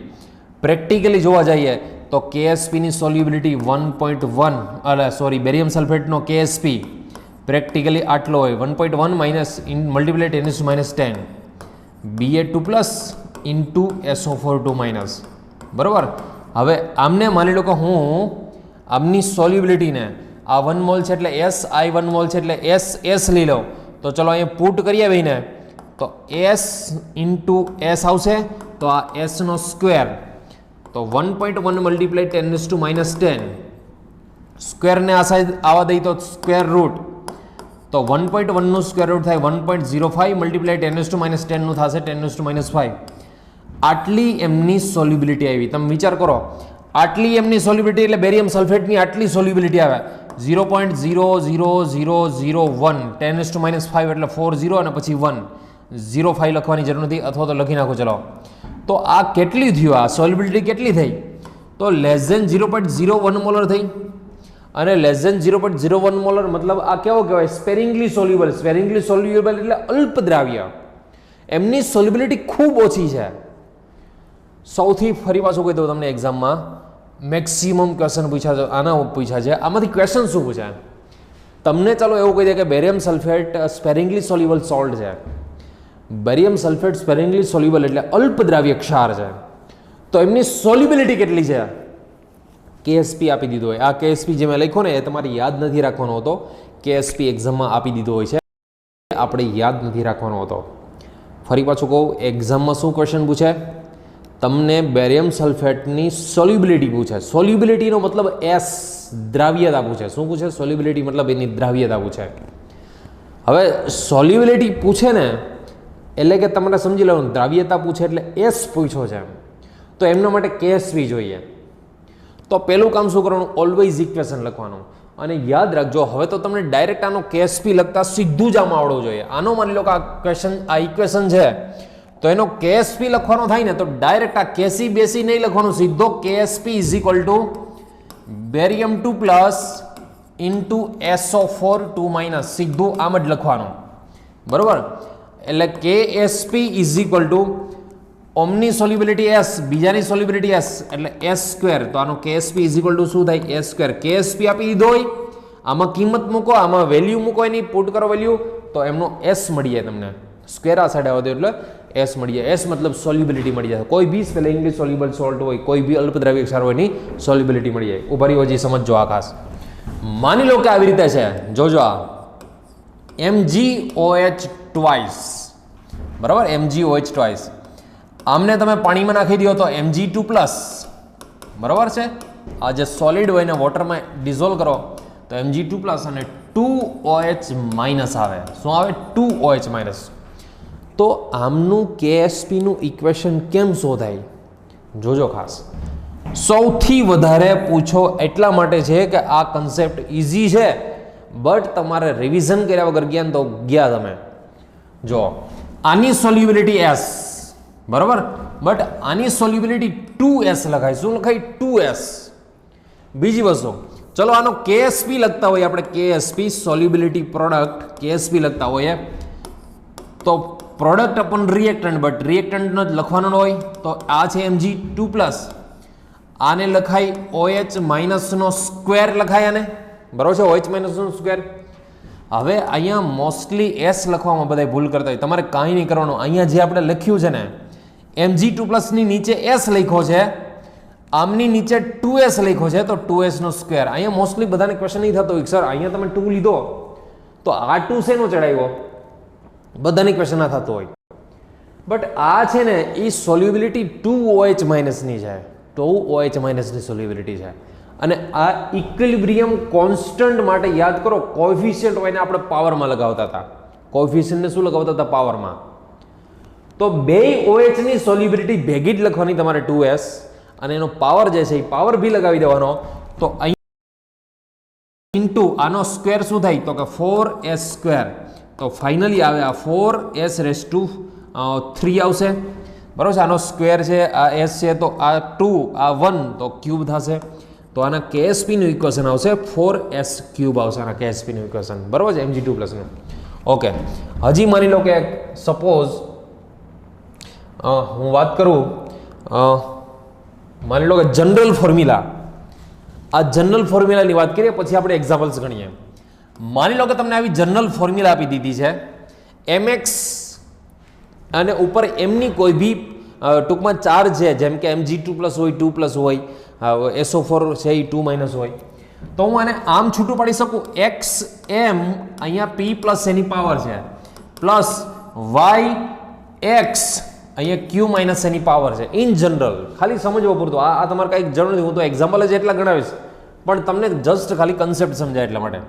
પ્રેક્ટિકલી જોવા જઈએ તો KSP ની સોલ્યુબિલિટી 1.1 બેરિયમ સલ્ફેટનો KSP પ્રેક્ટિકલી આટલો હોય 1.1 minus multiply 10⁻10 Ba2+ into SO4 બરાબર. હવે આમને માની લો કે હું આમની સોલ્યુબિલિટીને આ 1 મોલ છે એટલે SI 1 મોલ છે એટલે S લઈ લો. તો ચલો અહીંયા પુટ કરીએ ભાઈને તો S ઇન્ટુ S આવશે તો આ S નો સ્ક્વેર, તો 1.1 મલ્ટીપ્લાય 10⁻10 સ્ક્વેરને આ સાઈડ આવવા દઈ તો સ્ક્વેર રૂટ, તો 1.1 નું સ્ક્વેર રૂટ થાય 1.05 મલ્ટીપ્લાય 10⁻10 નું થશે 10⁻5. આટલી એમની સોલ્યુબિલિટી આવી. તમે વિચાર કરો આટલી એમની સોલ્યુબિલિટી એટલે બેરિયમ સલ્ફેટની આટલી સોલ્યુબિલિટી આવે 0.00001 10⁻5 એટલે 40 અને પછી 1 0.5 લખવાની જરૂર નથી, અથવા તો લખી નાખો. ચલો તો આ કેટલી થયું? આ સોલ્યુબિલિટી કેટલી થઈ? તો લેસ ધેન 0.01 મોલર થઈ. અને લેસ ધેન 0.01 મોલર મતલબ આ કેવો કહેવાય? સ્પેરિંગલી સોલ્યુબલ. સ્પેરિંગલી સોલ્યુબલ એટલે અલ્પ દ્રાવ્ય. એમની સોલ્યુબિલિટી ખૂબ ઓછી છે. સૌથી ફરી પાછું કહી દઉં તમને, એક્ઝામમાં મેક્સિમમ ક્વેશ્ચન પૂછ્યા છે, આના પૂછ્યા છે. આમાંથી ક્વેશ્ચન શું પૂછાય તમને? ચાલો એવું કહી દે કે બેરિયમ સલ્ફેટ સ્પેરિંગલી સોલ્યુબલ સોલ્ટ છે. બેરિયમ સલ્ફેટ સ્પેરિંગલી સોલ્યુબલ એટલે અલ્પ દ્રાવ્ય ક્ષાર છે. તો એમની સોલ્યુબિલિટી કેટલી છે? KSP આપી દીધો હોય. આ KSP જે મેં લખ્યો ને એ તમારે યાદ નથી રાખવાનો હતો. KSP એક્ઝામમાં આપી દીધો હોય છે, આપણે યાદ નથી રાખવાનો હતો. ફરી પાછું કહું, એક્ઝામમાં શું ક્વેશ્ચન પૂછે? તમને બેરિયમ સલ્ફેટની સોલ્યુબિલિટી પૂછે. સોલ્યુબિલિટીનો મતલબ S, દ્રાવ્યતા પૂછે. શું પૂછે? સોલ્યુબિલિટી મતલબ એની દ્રાવ્યતા પૂછે. હવે સોલ્યુબિલિટી પૂછે ને એટલે કે તમારે સમજી લેવાનું, દ્રાવ્યતા પૂછે એટલે S પૂછ્યો છે, તો એમના માટે KSP જોઈએ. તો પહેલું કામ શું કરવાનું? ઓલવેઝ ઇક્વેશન લખવાનું. અને યાદ રાખજો, હવે તો તમને ડાયરેક્ટ આનો KSP લખતા સીધું જ આમાં આવડવું જોઈએ. આનો માની લો કે આ ઇક્વેશન છે તો એનો KSP લખવાનો થાય ને તો ડાયરેક્ટ આ કેસી બેસી નહીં લખવાનું, સીધો KSP is equal two barium 2+ into SO4 સીધું આમ જ લખવાનું બરોબર. એટલે KSP is equal two ઓમની solubility S, બીજાની સોલ્યુબિલિટી S એટલે S². તો આનો KSP ઇઝ ઇક્વલ ટુ શું થાય? S². KSP આપી દીધો હોય, આમાં કિંમત મૂકો, આમાં વેલ્યુ મૂકો, એની પુટ કરો વેલ્યુ, તો એમનો S મળી જાય તમને. સ્ક્વેર આ સાઈડ આવવા દો એટલે S મળી જાય. S મતલબ સોલ્યુબિલિટી મળી જાય. કોઈ બી સ્પેલિંગલી સોલ્યુબલ સોલ્ટ હોય, કોઈ બી અલ્પ દ્રાવ્ય ક્ષાર હોય, એની સોલ્યુબિલિટી મળી જાય. ઉભારી હજી સમજો આ ખાસ. માની લો કે આવી રીતે છે, જોજો આ MgOH ટ્વાઇસ બરાબર, MgOH ટ્વાઇસ. આમને તમે પાણીમાં નાખી દો તો Mg2+ બરાબર છે. આ જે સોલિડ હોય ને વોટરમાં ડિઝોલ્વ કરો તો Mg2+ અને 2OH- આવે. શું આવે? 2OH-. તો આમનું KSP નું ઇક્વેશન કેમ શોધાય? જોજો ખાસ. સૌથી વધારે પૂછો એટલા માટે છે કે આ કન્સેપ્ટ ઇઝી છે, બટ તમારે રિવિઝન કર્યા વગર ગયા તો ગયા તમે. જો આની સોલ્યુબિલિટી S બરાબર, બટ આની સોલ્યુબિલિટી 2S લખાય. શું લખાય? 2S. બીજી વસ્તુ, ચલો આનો KSP લખતા હોઈએ આપણે, KSP સોલ્યુબિલિટી પ્રોડક્ટ KSP લખતા હોઈએ તો પ્રોડક્ટ અપોન રિએક્ટન્ટ, બટ રિએક્ટન્ટનો જ લખવાનો હોય. તો આ છે Mg2+, આને લખાય OH માઇનસ નો સ્ક્વેર લખાય આને, બરોબર છે, OH માઇનસ નો સ્ક્વેર. હવે અહીંયા મોસ્ટલી S લખવામાં બધા ભૂલ કરતા હોય, તમારે કાંઈ નહીં કરવાનું. અહીંયા જે આપણે લખ્યું છે ને Mg2+ ની નીચે S લખ્યો છે, આમની નીચે 2S લખ્યો છે, તો 2S નો સ્ક્વેર. અહીંયા મોસ્ટલી બધાને ક્વેશ્ચન નહીં થતો હોય સર અહીંયા તમે 2 લીધો તો આ 2 શેનો ચડાવ્યો, બધાને ક્વેશ્ચન ના થતો હોય. બટ આ છે ને એ સોલ્યુબિલિટી 2OH માઇનસની છે, 2OH માઇનસની સોલ્યુબિલિટી છે. અને આ ઇક્વિલિબ્રિયમ કોન્સ્ટન્ટ માટે યાદ કરો કોએફિશિયન્ટ હોય ને આપણે પાવરમાં લગાવતા હતા, કોએફિશિયન્ટને શું લગાવતા હતા, પાવરમાં. તો બે OH ની સોલ્યુબિલિટી ભેગી જ લખવાની તમારે 2S, અને એનો પાવર જે છે એ પાવર બી લગાવી દેવાનો. તો અહીં ઇન્ટુ આનો સ્ક્વેર શું થાય તો કે 4S સ્ક્વેર. તો ફાઇનલી આવે આ 4S⁻³ આવશે, બરોબર છે. આનો સ્ક્વેર છે, આ S છે તો આ 2, આ 1 તો ક્યુબ થશે. તો આના KSP નું ઇક્વેશન આવશે 4S³ આવશે આના KSP નું ઇક્વેશન, બરોબર છે, Mg2+ નું. ઓકે, હજી માની લો કે સપોઝ હું વાત કરું, માની લો કે જનરલ ફોર્મ્યુલા, આ જનરલ ફોર્મ્યુલાની વાત કરીએ પછી આપણે એક્ઝામ્પલ્સ ગણીએ. માની લો કે તમને આવી જનરલ ફોર્મ્યુલા આપી દીધી છે mx અને ઉપર એમની કોઈ બી ટૂંકમાં ચાર્જ છે, જેમ કે Mg2+ હોય, 2+ હોય, SO4 છે એ 2- હોય, તો હું આને આમ છૂટું પાડી શકું xm અહીંયા p પ્લસ એની પાવર છે પ્લસ yx અહીંયા q માઇનસ એની પાવર છે. ઇન જનરલ ખાલી સમજવા પૂરતું, આ તમારે કંઈક જરૂર નથી, હું તો એક્ઝામ્પલ જ એટલા ગણાવીશ પણ તમને જસ્ટ ખાલી કન્સેપ્ટ સમજાય એટલા માટે.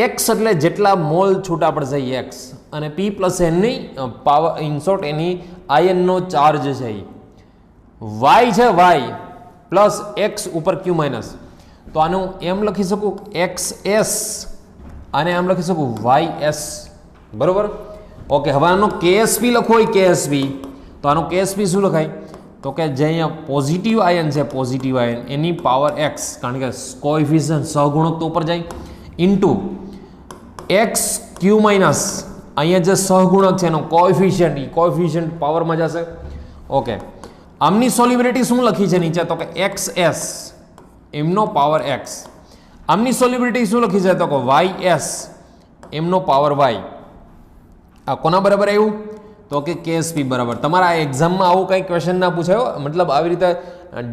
x એટલે જેટલા મોલ છૂટા પડશે x, અને p પ્લસ એની પાવર ઇન શોર્ટ એની આયનનો ચાર્જ છે, y છે y પ્લસ x ઉપર q માઇનસ. તો આનું એમ લખી શકું xs અને એમ લખી શકું ys, બરોબર. ઓકે, હવે આનો KSP લખવો હોય KSP, તો આનો KSP શું લખાય તો કે જે અહીંયા પોઝિટિવ આયન છે, પોઝિટિવ આયન એની પાવર x, કારણ કે કોએફિશિયન્ટ સહગુણક તો ઉપર જાય, ઇન્ટુ xq માઇનસ અહીંયા જે સહગુણક છે એનો કોએફિશિયન્ટ, એ કોએફિશિયન્ટ પાવરમાં જશે. ઓકે, આમની સોલ્યુબિલિટી શું લખી છે નીચે તો કે xs એમનો પાવર x, આમની સોલ્યુબિલિટી શું લખી છે તો કે ys એમનો પાવર y. આ કોના બરાબર આવ્યું તો કે KSP બરાબર. તમારા આ એક્ઝામમાં આવું કંઈ ક્વેશ્ચન ના પૂછાયો, મતલબ આવી રીતે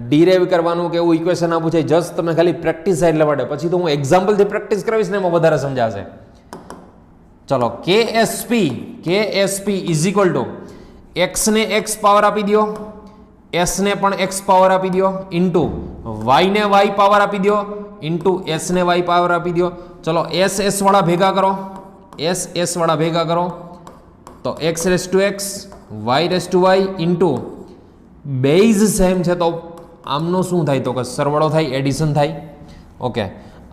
ડિરાઈવ કરવાનું કે એવું ઇક્વેશન ના પૂછાય, જસ્ટ તમે ખાલી પ્રેક્ટિસ થાય એટલા માટે. પછી તો હું એક્ઝામ્પલથી પ્રેક્ટિસ કરાવીશ ને એમાં વધારે સમજાશે. ચલો, KSP is equal two x ને x પાવર આપી દો, s ને પણ x પાવર આપી દો, ઇન્ટુ y ને y પાવર આપી દો, ઇન્ટુ s ને y પાવર આપી દો. ચલો s વાળા ભેગા કરો, s વાળા ભેગા કરો તો x⁻x y⁻y into base same છે તો આમનો શું થાય તો કે સરવાળો થાય, એડિશન થાય. ઓકે,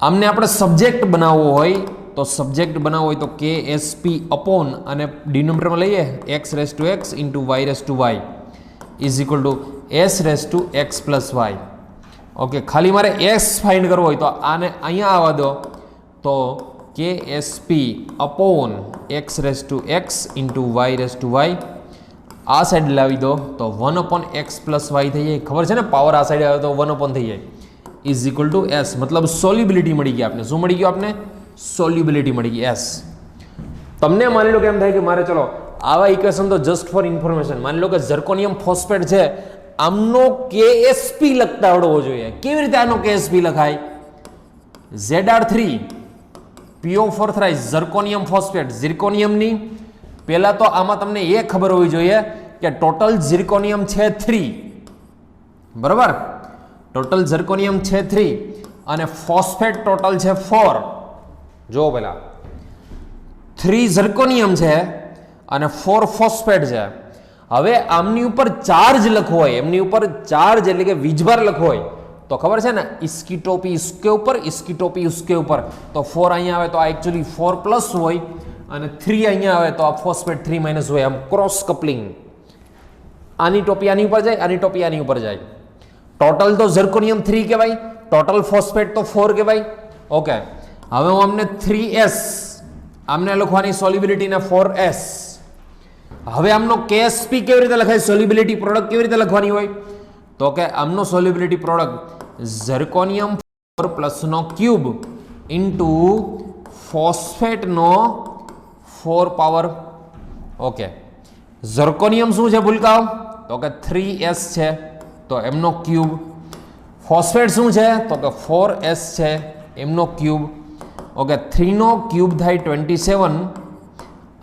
આમને આપણે સબ્જેક્ટ બનાવવો હોય તો સબ્જેક્ટ બનાવવો હોય તો KSP અપોન અને ડિનોમિનેટરમાં લઈએ x⁻x into y⁻y is equal two s⁻x+y. Okay, ખાલી મારે s ફાઇન્ડ કરવો હોય તો આને અહીંયા આવવા દો, તો KSP upon x⁻x into y⁻y આ સાઈડ લાવી દો તો 1/x+y થઈ જાય. ખબર છે ને, પાવર આ સાઈડ આવે તો 1/ થઈ જાય, ઇઝ ઇક્વલ ટુ s. મતલબ સોલ્યુબિલિટી મળી ગઈ આપને. શું મળી ગયું આપને? સોલ્યુબિલિટી મળી ગઈ s. તમને માની લો કે એમ થાય કે મારે ચલો આવા ઇક્વેશન તો જસ્ટ ફોર ઇન્ફોર્મેશન, માની લો કે ઝર્કોનિયમ ફોસ્ફેટ છે, આમનો KSP લખતા આવડવો જોઈએ. કેવી રીતે આનો KSP લખાય? Zr3 PO4 thrice zirconium phosphate, ઝિર્કોનિયમની પહેલા તો આમાં તમને એ ખબર હોવી જોઈએ કે ટોટલ ઝિર્કોનિયમ છે 3, બરાબર. ટોટલ ઝિર્કોનિયમ છે 3 અને ફોસ્ફેટ ટોટલ છે 4. જો પહેલા 3 ઝિર્કોનિયમ છે અને 4 ફોસ્ફેટ છે. હવે આમની ઉપર ચાર્જ લખવો હોય, એમની ઉપર ચાર્જ એટલે કે વીજભાર લખવો હોય તો ખબર છે ને, इसकी टोपी इसके ऊपर, इसकी टोपी उसके ऊपर. तो 4 અહીંયા આવે તો આ एक्चुअली 4+ હોય અને 3 અહીંયા આવે તો આ ફોસ્ફેટ 3- હોય. આમ ક્રોસ કપલિંગ, આની ટોપી આની ઉપર જાય, આની ટોપી આની ઉપર જાય. ટોટલ તો ઝિર્કોનિયમ 3 કહેવાય, ટોટલ ફોસ્ફેટ તો 4 કહેવાય. ઓકે, હવે હું અમને 3s આમને લખવાની સોલ્યુબિલિટી ને 4s. હવે આમનો KSP કેવી રીતે લખાય, સોલ્યુબિલિટી પ્રોડક્ટ કેવી રીતે લખવાની હોય તો કે આમનો સોલ્યુબિલિટી પ્રોડક્ટ ઝર્કોનિયમ 4 પ્લસ નો ક્યુબ ઇન્ટુ ફોસ્ફેટનો 4 પાવર. ઓકે, ઝર્કોનિયમ શું છે ભૂલકાઓ? તો કે 3s છે, તો એમનો ક્યુબ. ફોસ્ફેટ શું છે? તો કે 4s છે, એમનો ક્યુબ. ઓકે, 3 નો ક્યુબ થાય 27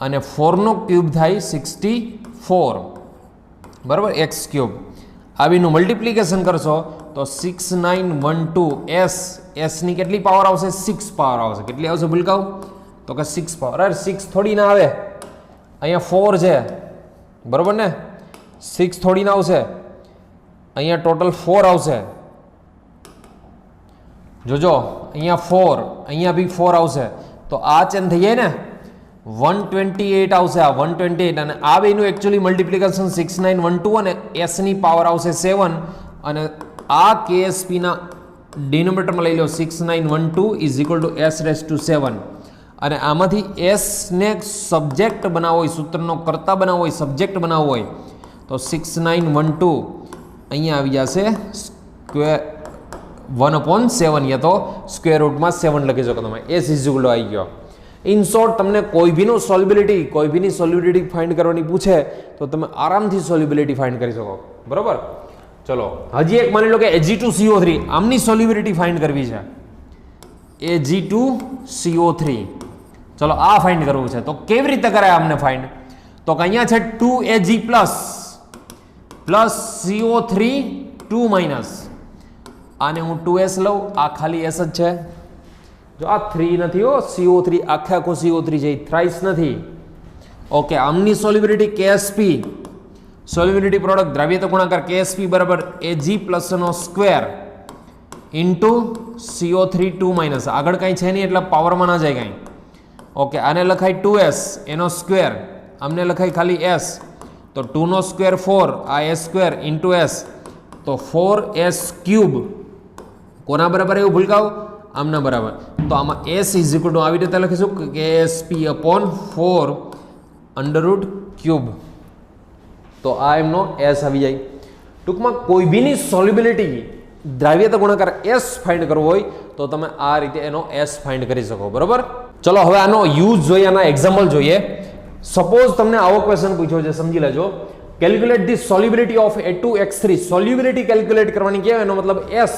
અને 4 નો ક્યુબ થાય 64, બરાબર, એક્સ ક્યુબ. આવીનું મલ્ટિપ્લિકેશન કરશો તો 6912s, s ની કેટલી પાવર આવશે? 6 પાવર આવશે. કેટલી આવશે ભૂલકાઓ? તો કે 6 પાવર. અરે 6 થોડી ના આવે, અહીંયા 4 છે, બરોબર ને? 6 થોડી ના આવશે, અહીંયા ટોટલ 4 આવશે. જોજો, અહીંયા 4, અહીંયા બી 4 આવશે, તો આ ચેન્જ થઈ જાય ને, 128 આવશે. આ 128 અને આ બેનું એકચ્યુઅલી મલ્ટિપ્લિકેશન 6912 અને s ની પાવર આવશે 7 અને આ KSP ના ડિનોમિનેટરમાં લઈ લો 6912 is equal to s raise to 7 અને આમાંથી s ને સબ્જેક્ટ બનાવવો હોય, સૂત્રનો કર્તા બનાવવો હોય, સબ્જેક્ટ બનાવવો હોય તો 6912 અહીંયા આવી જશે સ્ક્વેર 1/7 યા તો સ્ક્વેર રૂટમાં 7 લખી શકો તમે. s ઇઝ ઇક્વલ ટુ આવી ગયો. ઇન શોર્ટ, તમને કોઈ બીનું સોલ્યુબિલિટી, કોઈ બીની સોલ્યુબિલિટી ફાઇન્ડ કરવાની પૂછે તો તમે આરામથી સોલ્યુબિલિટી ફાઇન્ડ કરી શકો, બરોબર. ચલો હજી એક માની લો કે Ag2CO3, આમની સોલ્યુબિલિટી ફાઇન્ડ કરવી છે. Ag2CO3, ચલો આ ફાઇન્ડ કરવું છે તો કેવી રીતે કરાય આમને ફાઇન્ડ? તો કે અહીંયા છે 2Ag પ્લસ CO3 2 માઇનસ, આને હું 2s લઉં, આ ખાલી s જ છે. જો આ 3 નથી હો, CO3 આખે આખો CO3 છે, થ્રાઇસ નથી. ઓકે, આમની સોલ્યુબિલિટી KSP, સોલ્યુબિલિટી પ્રોડક્ટ દ્રાવ્યતા ગુણાકાર KSP બરાબર Ag પ્લસ નો સ્ક્વેર ઇન્ટુ CO3 2 માઇનસ, આગળ કાંઈ છે નહીં એટલે પાવરમાં ના જાય કાંઈ. ઓકે, આને લખાય 2s, એનો સ્ક્વેર, આમને લખાય ખાલી s, તો 2 નો સ્ક્વેર 4, આ s સ્ક્વેર ઇન્ટુ s, તો 4s ક્યુબ કોના બરાબર એવું ભૂલકાઓ? આમના બરાબર. તો આમાં s ઇઝ ઇક્વલ ટુ આવી રીતે લખીશું કે KSP upon 4 under route cube. તો આ એમનો s આવી જાય. ટૂંકમાં કોઈ બીની સોલ્યુબિલિટી દ્રાવ્યતા ગુણાકાર s ફાઇન્ડ કરવો હોય તો તમે આ રીતે એનો s ફાઇન્ડ કરી શકો, બરોબર. ચલો હવે આનો યુઝ જોઈએ, આના એક્ઝામ્પલ જોઈએ. સપોઝ તમને આવો ક્વેશ્ચન પૂછ્યો છે, સમજી લેજો. Calculate the solubility of A2X3. Solubility calculate કરવાની કે એનો મતલબ s,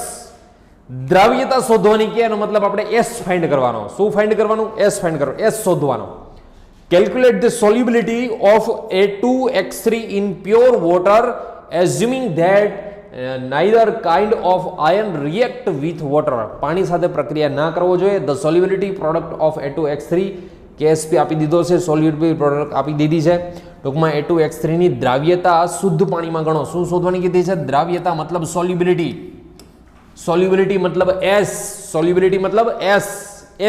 દ્રાવ્યતા શોધવાની કે એનો મતલબ આપણે s ફાઇન્ડ કરવાનો. શું ફાઇન્ડ કરવાનું? s ફાઇન્ડ કરવાનો, s શોધવાનો. Calculate the solubility of A2X3 in pure water assuming that neither kind of ion react with water. પાણી સાથે પ્રક્રિયા ના કરવો જોઈએ. The solubility product of A2X3, KSP આપી દીધો છે, સોલ્યુબિલિટી પ્રોડક્ટ આપી દીધી છે. ટૂંકમાં A2X3 ની દ્રાવ્યતા શુદ્ધ પાણીમાં ગણો. શું શોધવાની કીધી છે? દ્રાવ્યતા મતલબ સોલ્યુબિલિટી, સોલ્યુબિલિટી મતલબ s, સોલ્યુબિલિટી મતલબ s,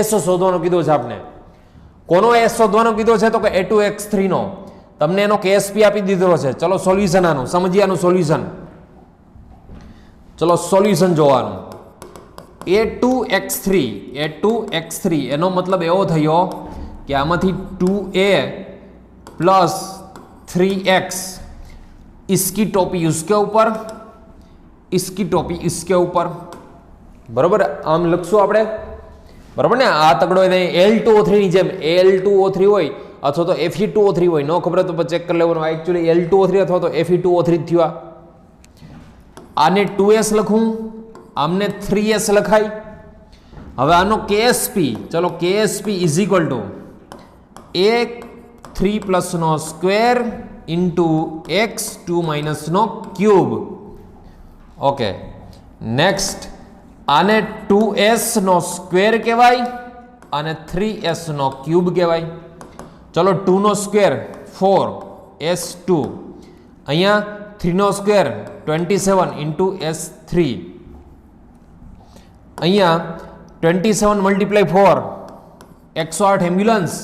s શોધવાનો કીધો છે આપણે. કોનો s શોધવાનો કીધો છે? તો કે A2X3 નો. તમને એનો KSP આપી દીધો છે. ચલો સોલ્યુશન આનું સમજીએ, આનું સોલ્યુશન. ચલો સોલ્યુશન જોવાનું. A2X3 એનો મતલબ એવો થયો કે આમાંથી 2a प्लस 3x इसकी टोपी उसके ऊपर, इसकी टोपी इसके ऊपर, बराबर. आम लखशो आपणे, बराबर ने. आ तगड़ो Al2O3 ની જેમ Al2O3 હોય અથવા તો Fe2O3 હોય, નો ખબર તો ચેક કરી લેવાનું. એકચ્યુઅલી Al2O3 અથવા તો Fe2O3 થયો. આને 2s લખું, આમને 3s લખાય. હવે આનો KSP, ચલો KSP is equal to a3 plus નો સ્ક્વેર ઇન્ટુ x2 માઇનસ નો ક્યુબ. ઓકે, નેક્સ્ટ આને 2s નો સ્ક્વેર કહેવાય અને 3s નો ક્યુબ કહેવાય. ચલો 2 નો સ્ક્વેર 4s2, અહીંયા 3 નો સ્ક્વેર 27 ઇન્ટુ s3, અહીંયા 27 multiply 4 108 ambulance,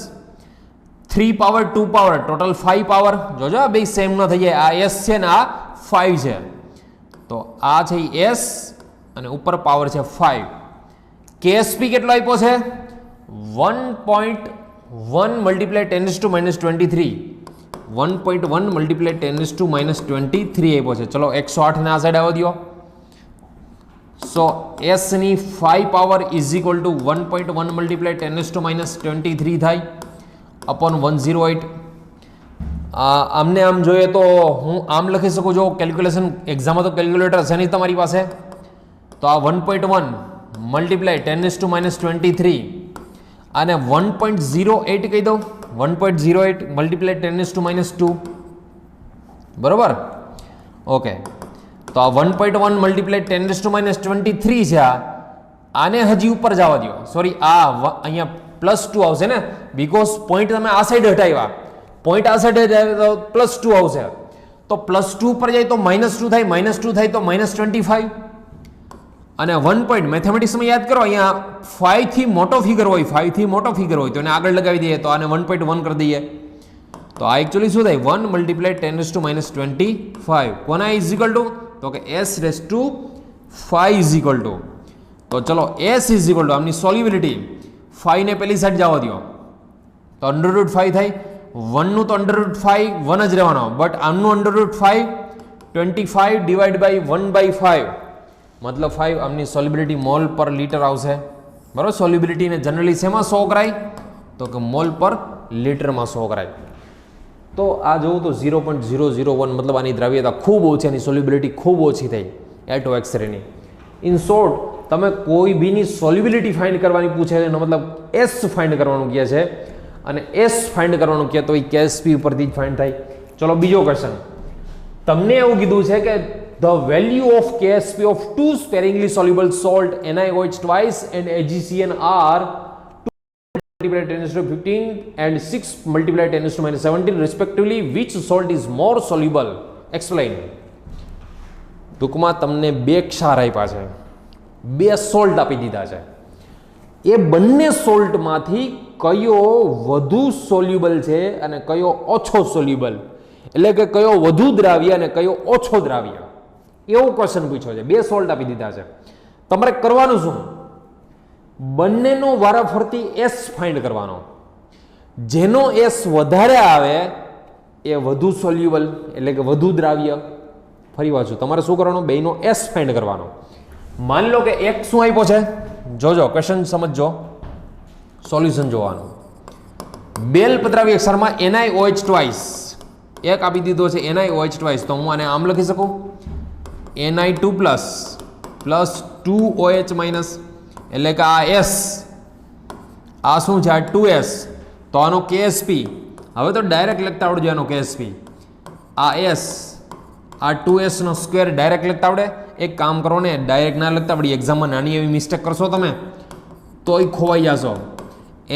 3 power 2 power total 5 power. જોજો બે સેમ ન થઈ જાય. આ s છે ને આ 5 છે, તો આ છે s અને ઉપર પાવર છે 5. KSP કેટલો આપ્યો છે? 1.1 મલ્ટીપ્લાય 10⁻⁻23 1.1 મલ્ટીપ્લાય 10⁻⁻23 આપ્યો છે. ચલો 108 ને આ સાઈડ આવવા દો. સો s ની 5 power is equal two 1.1 multiply 10⁻⁻23 થાય અપોન 108. આમને આમ જોઈએ તો હું આમ લખી શકું છું. કેલ્ક્યુલેશન એક્ઝામમાં તો કેલ્ક્યુલેટર હશે નહીં તમારી પાસે, તો આ 1.1 મલ્ટીપ્લાય 10⁻⁻23 અને 1.08 કહી દઉં. 1.08 મલ્ટીપ્લાય 10⁻², બરોબર. ઓકે, તો આ 1.1 મલ્ટીપ્લાય 10⁻23 છે. આને હજી ઉપર જવા દો. સોરી, આ અહીંયા +2 આવશે ને, બીકોઝ પોઈન્ટ તમે આ સાઈડ હટાવ્યા, પોઈન્ટ આ સાઈડ હટાવ્યા તો +2 આવશે. તો +2 પર જાય તો -2 થાય, -2 થાય તો -25. અને 1 પોઈન્ટ મેથેમેટિક્સમાં યાદ કરો, અહીંયા 5 થી મોટો ફિગર હોય, 5 થી મોટો ફિગર હોય તો એને આગળ લગાવી દઈએ, તો આને 1.1 કરી દઈએ. તો આ એકચ્યુઅલી શું થાય? 1 મલ્ટીપ્લાય 10⁻25. કોના ઇઝ ઇક્વલ ટુ? તો કે s⁵ ઇઝ ઇક્વલ ટુ. તો ચલો s ઇઝ ઇક્વલ ટુ આમની સોલ્યુબિલિટી 5 ને પેલી સાઈડ જવા દો તો √5 થાય. 1 નું તો √5 1 જ રહેવાનો, બટ આમનું √5 25 ડિવાઈડ બાય 1/5 મતલબ 5. આમની સોલ્યુબિલિટી મોલ પર લિટર આવશે, બરાબર. સોલ્યુબિલિટીને જનરલી શેમાં શો કરાય? તો કે મોલ પર લિટરમાં શો કરાય. તો આ જોવું તો 0.001 મતલબ આની દ્રાવ્યતા ખૂબ ઓછી, આની સોલ્યુબિલિટી ખૂબ ઓછી થઈ A2X3ની. ઇન શોર્ટ, તમે કોઈ બીની સોલ્યુબિલિટી ફાઇન્ડ કરવાની પૂછે એનો મતલબ એસ ફાઇન્ડ કરવાનું કહે છે, અને એસ ફાઇન્ડ કરવાનું કહે તો એ KSP ઉપરથી જ ફાઇન્ડ થાય. ચલો બીજો ક્વેશ્ચન. તમને એવું કીધું છે કે the value of KSP of two sparingly soluble salt NiOH twice and AgCN are 2 multiplied 10⁻15 and 6 multiplied 10⁻17 respectively. Which salt is more soluble? Explain. ટૂંકમાં તમને બે ક્ષાર આપ્યા છે, બે સોલ્ટ આપી દીધા છે. એ બંને સોલ્ટમાંથી કયો વધુ સોલ્યુબલ છે અને કયો ઓછો સોલ્યુબલ, એટલે કે કયો વધુ દ્રાવ્ય અને કયો ઓછો દ્રાવ્ય, એવો ક્વેશ્ચન પૂછ્યો છે. બે સોલ્ટ આપી દીધા છે. તમારે કરવાનું શું? બંનેનો વારાફરતી એસ ફાઇન્ડ કરવાનો. જેનો એસ વધારે આવે એ વધુ સોલ્યુબલ, એટલે કે વધુ દ્રાવ્ય. ફરી વાંચું, તમારે શું કરવાનું? બેનો એસ ફાઇન્ડ કરવાનો. માની લો કે એક શું આપ્યો છે, જોજો ક્વેશ્ચન સમજજો, સોલ્યુશન જોવાનું. બેલ પદ્રાવ્ય ક્ષારમાં NiOH ટ્વાઇસ એક આપી દીધો છે, NiOH ટ્વાઇસ. તો હું આને આમ લખી શકું, Ni2 પ્લસ 2OH માઇનસ, એટલે કે આ S, આ શું છે? આ 2S. તો આનો KSP હવે તો ડાયરેક્ટ લખતા આવડજો. આનો KSP આ S, આ 2S નો સ્ક્વેર ડાયરેક્ટ લખતા આવડે? એક કામ કરો ને, ડાયરેક્ટ ના લખતા આવડી, એક્ઝામમાં નાની એવી મિસ્ટેક કરશો તમે તોય ખોવાઈ જશો.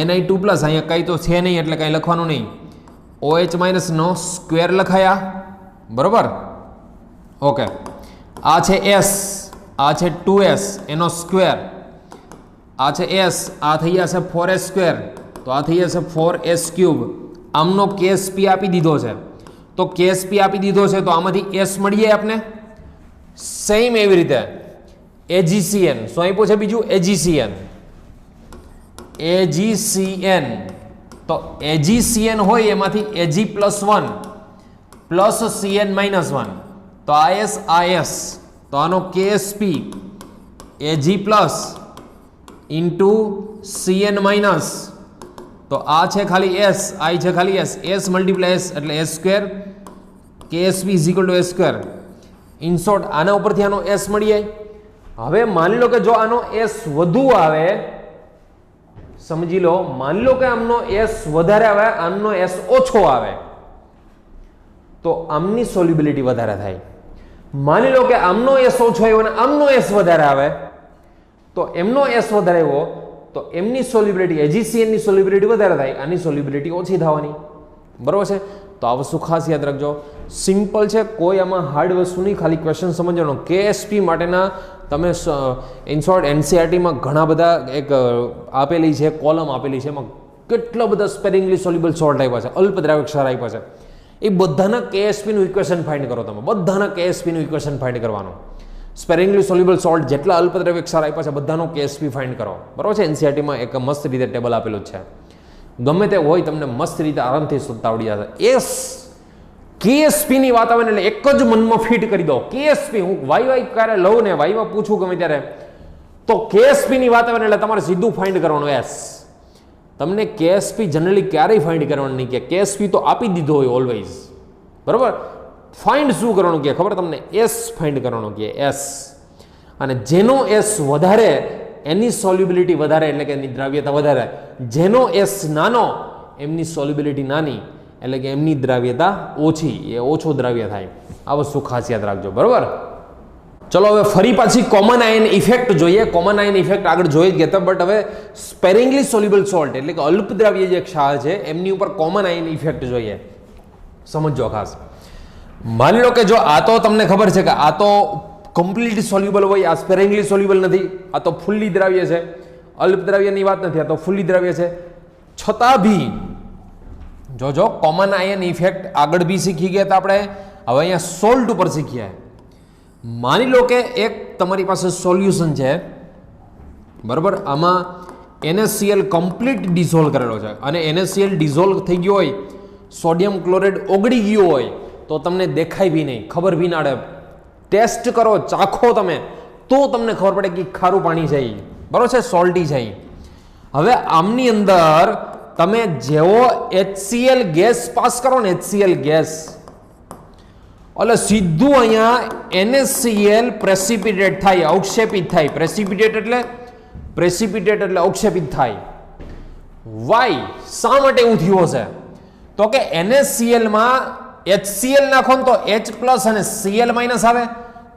Ni2 પ્લસ અહીંયા કંઈ તો છે નહીં એટલે કંઈ લખવાનું નહીં. OH માઇનસ નો સ્ક્વેર લખાયા, બરોબર. ઓકે, આ છે S, આ છે 2S એનો સ્ક્વેર, આ છે S, આ થઈ જશે 4S સ્ક્વેર, તો આ થઈ જશે 4S ક્યુબ. આમનો KSP આપી દીધો છે, તો KSP આપી દીધો છે તો આમાંથી S મળી જાય આપને. સેમ એવી રીતે AgCN શું આપ્યું છે? બીજું AgCN. તો AgCN હોય એમાંથી Ag+1 પ્લસ CN -1, તો આ S, તો આનો KSP Ag plus into CN minus, તો આ છે ખાલી S, આ છે ખાલી S મલ્ટીપ્લાય S એટલે S square, KSP is equal to S square. In short, આના ઉપરથી આનો S મળી જાય. હવે માની લો કે જો આનો S વધુ આવે, સમજી લો, માની લો કે આમનો S વધારે આવે, આમનો S ઓછો આવે, તો આમની સોલ્યુબિલિટી વધારે થાય. માની લો કે આમનો S ઓછો આવ્યો અને આમનો S વધારે આવે, તો એમનો S વધારે આવ્યો તો એમની સોલ્યુબિલિટી, AgCN ની સોલ્યુબિલિટી વધારે થાય, આની સોલ્યુબિલિટી ઓછી થવાની, બરોબર છે. તો આ વસ્તુ ખાસ યાદ રાખજો. સિમ્પલ છે, કોઈ આમાં હાર્ડ વસ્તુ નહીં, ખાલી ક્વેશ્ચન સમજવાનો. KSP માટેના તમે ઇન શોર્ટ NCERT-માં ઘણા બધા એક આપેલી છે, કોલમ આપેલી છે, એમાં કેટલા બધા સ્પેરિંગલી સોલ્યુબલ સોલ્ટ આપ્યા છે, અલ્પદ્રાવ્ય ક્ષાર આપ્યા છે. એ બધાના KSP નું ઇક્વેશન ફાઇન્ડ કરો તમે, બધાના KSP નું ઇક્વેશન ફાઇન્ડ કરવાનું. સ્પેરિંગલી સોલ્યુબલ સોલ્ટ જેટલા અલ્પદ્રાવ્ય ક્ષાર આપ્યા છે બધાનો KSP ફાઇન્ડ કરો, બરોબર છે. NCERT-માં એક મસ્ત રીતે ટેબલ આપેલું છે. ગમે તે હોય તમને મસ્ત રીતે આરામથી શોધતા આવડી જશે. S કેએસપી ની વાત આવે ને એટલે એક જ મનમાં ફિટ કરી દો. કેએસપી હું વાય ક્યારે લઉં ને વાયમાં પૂછું ગમે ત્યારે તો કેએસપી ની વાત આવે ને એટલે તમારે સીધું ફાઇન્ડ કરવાનું એસ. તમને કેએસપી જનરલી ક્યારેય ફાઇન્ડ કરવાનું નહીં કે કેએસપી તો આપી દીધો હોય ઓલવેઝ, બરોબર. ફાઇન્ડ શું કરવાનું કે ખબર તમને? એસ ફાઇન્ડ કરવાનું કે એસ. અને જેનો એસ વધારે એની સોલ્યુબિલિટી વધારે, એટલે કે એની દ્રાવ્યતા વધારે. જેનો એસ નાનો એમની સોલ્યુબિલિટી નાની, એટલે કે એમની દ્રાવ્યતા ઓછી, એ ઓછો દ્રાવ્ય થાય. આ વસ્તુ ખાસ યાદ રાખજો, બરોબર. ચલો હવે ફરી પાછી કોમન આયન ઇફેક્ટ જોઈએ. કોમન આયન ઇફેક્ટ આગળ જોઈ જ ગયા, બટ હવે સ્પેરિંગલી સોલ્યુબલ સોલ્ટ એટલે કે અલ્પ દ્રાવ્ય જે ક્ષાર છે એમની ઉપર કોમન આયન ઇફેક્ટ જોઈએ. સમજો ખાસ. માની લો કે જો આ તો તમને ખબર છે કે આ તો કમ્પ્લીટલી સોલ્યુબલ હોય, આ સ્પેરિંગલી સોલ્યુબલ નથી, આ તો ફુલ્લી દ્રાવ્ય છે. અલ્પ દ્રાવ્યની વાત નથી, આ તો ફુલ્લી દ્રાવ્ય છે. છતાં બી જો કોમન આયન ઇફેક્ટ આગળ બી શીખી ગયા હતા આપણે, હવે અહીંયા સોલ્ટ ઉપર શીખ્યા. માની લો કે એક તમારી પાસે સોલ્યુશન છે, બરાબર. આમાં NaCl કમ્પ્લીટ ડિઝોલ્વ કરેલો છે અને NaCl ડિઝોલ્વ થઈ ગયો હોય, સોડિયમ ક્લોરાઇડ ઓગળી ગયો હોય તો તમને દેખાય બી નહીં, ખબર બી ના પડે. ટેસ્ટ કરો, ચાખો તમે તો તમને ખબર પડે કે ખારું પાણી છે, બરોબર છે, સોલ્ટી છે. હવે આમની અંદર તમે જેવો HCl ગેસ પાસ કરો ને, HCl ગેસ, એટલે સીધું અહીંયા NaCl પ્રેસિપિટેટ થાય, અવક્ષેપિત થાય. પ્રેસિપિટેટ એટલે અવક્ષેપિત થાય. વાય શા માટે એવું થયું હશે? તો કે NaCl માં HCl નાખો ને તો H+ અને Cl- આવે,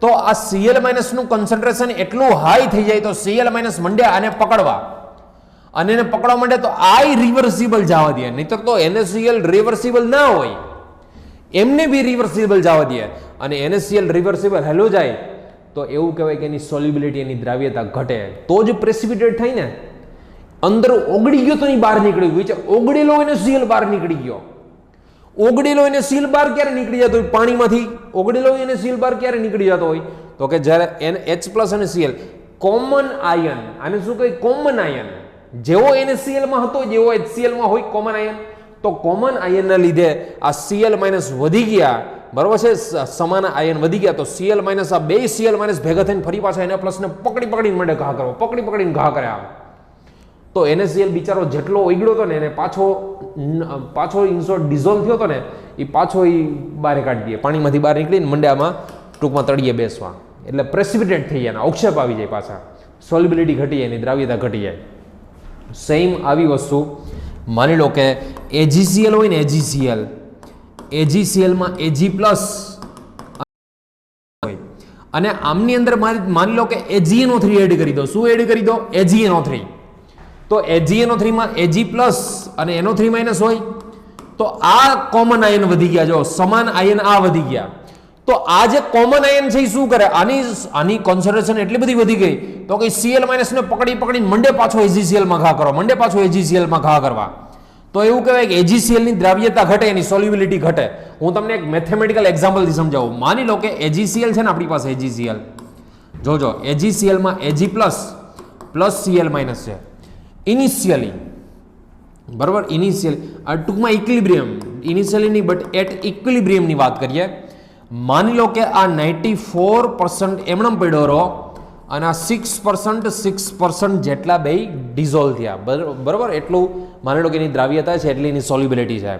તો આ Cl- નું કન્સન્ટ્રેશન એટલું હાઈ થઈ જાય તો Cl- મંડે આને પકડવા, અને એને પકડવા માંડે તો આ રિવર્સિબલ જવા દે. નહીતર તો NaCl રિવર્સિબલ ના હોય, એમને બી રિવર્સિબલ જવા દે. અને NaCl રિવર્સિબલ હેલો જાય તો એવું કહેવાય કે એની સોલ્યુબિલિટી, એની દ્રાવ્યતા ઘટે, તો જ પ્રેસિપિટેટ થાય ને. અંદર ઓગળી ગયો તો બહાર નીકળી ગયું, ઓગળેલો NaCl બહાર નીકળી ગયો. ઓગળેલો NaCl બહાર ક્યારે નીકળી જતો હોય? પાણીમાંથી ઓગળેલો NaCl બહાર ક્યારે નીકળી જતો હોય? તો કે જ્યારે H+ અને Cl કોમન આયન, આને શું કહે? Common ion. જેવો NaCl માં હતો જેવો HCl માં હોય કોમન આયન, તો કોમન આયનના લીધે આ Cl- વધી ગયા, બરોબર છે, સમાન આયન વધી ગયા, તો Cl- આ બે Cl- ભેગા થઈને ફરી પાછા Na+ ને પકડીને મંડે ઘા કરો, પકડીને ઘા કર્યા. તો NaCl બિચારો જેટલો ઓગળ્યો હતો ને એને પાછો ઇન્સોર્ટ ડિઝોલ્વ થયો હતો ને, એ પાછો બહાર કાઢી દે, પાણીમાંથી બહાર નીકળીને મંડે આમાં ટૂંકમાં તળિયે બેસવા, એટલે પ્રેસિપિટેટ થઈ જાય, અવક્ષેપ આવી જાય, પાછા સોલ્યુબિલિટી ઘટી જાય, એની દ્રાવ્યતા ઘટી જાય. સેમ આવી વસ્તુ માની લો કે AgCl હોય ને, AgCl માં Ag+ હોય, અને આમની અંદર માની લો કે AgNO3 એડ કરી દો. શું એડ કરી દો? AgNO3. તો AgNO3 માં Ag+ અને NO3- હોય, તો આ કોમન આયન વધી ગયા. જો સમાન આયન આ વધી ગયા, તો આ જે કોમન આયન છે એ શું કરે? આની કોન્સન્ટ્રેશન એટલી બધી વધી ગઈ તો કે Cl- ને પકડીને મંડે પાછો AgCl માં ઘા કરો, મંડે પાછો AgCl માં ઘા કરવા. તો એવું કહેવાય કે AgCl ની દ્રાવ્યતા ઘટે, એની સોલ્યુબિલિટી ઘટે. હું તમને એક મેથેમેટિકલ એક્ઝામ્પલથી સમજાવું. માની લો કે AgCl છે ને, આપણી પાસે AgCl, જોજો AgCl માં Ag+ Cl- છે ઇનિશિયલી, બરાબર. ઇનિશિયલી ટૂંકમાં ઇક્વિલિબ્રિયમ, ઇનિશિયલી નહીં બટ એટ ઇક્વિલિબ્રિયમની વાત કરીએ. માની લો કે આ 94% એમણમ પડ્યો રહો અને આ 6% જેટલા બે ડિઝોલ્વ થયા, બરાબર. એટલું માની લો કે એની દ્રાવ્યતા છે, એટલી એની સોલ્યુબિલિટી છે.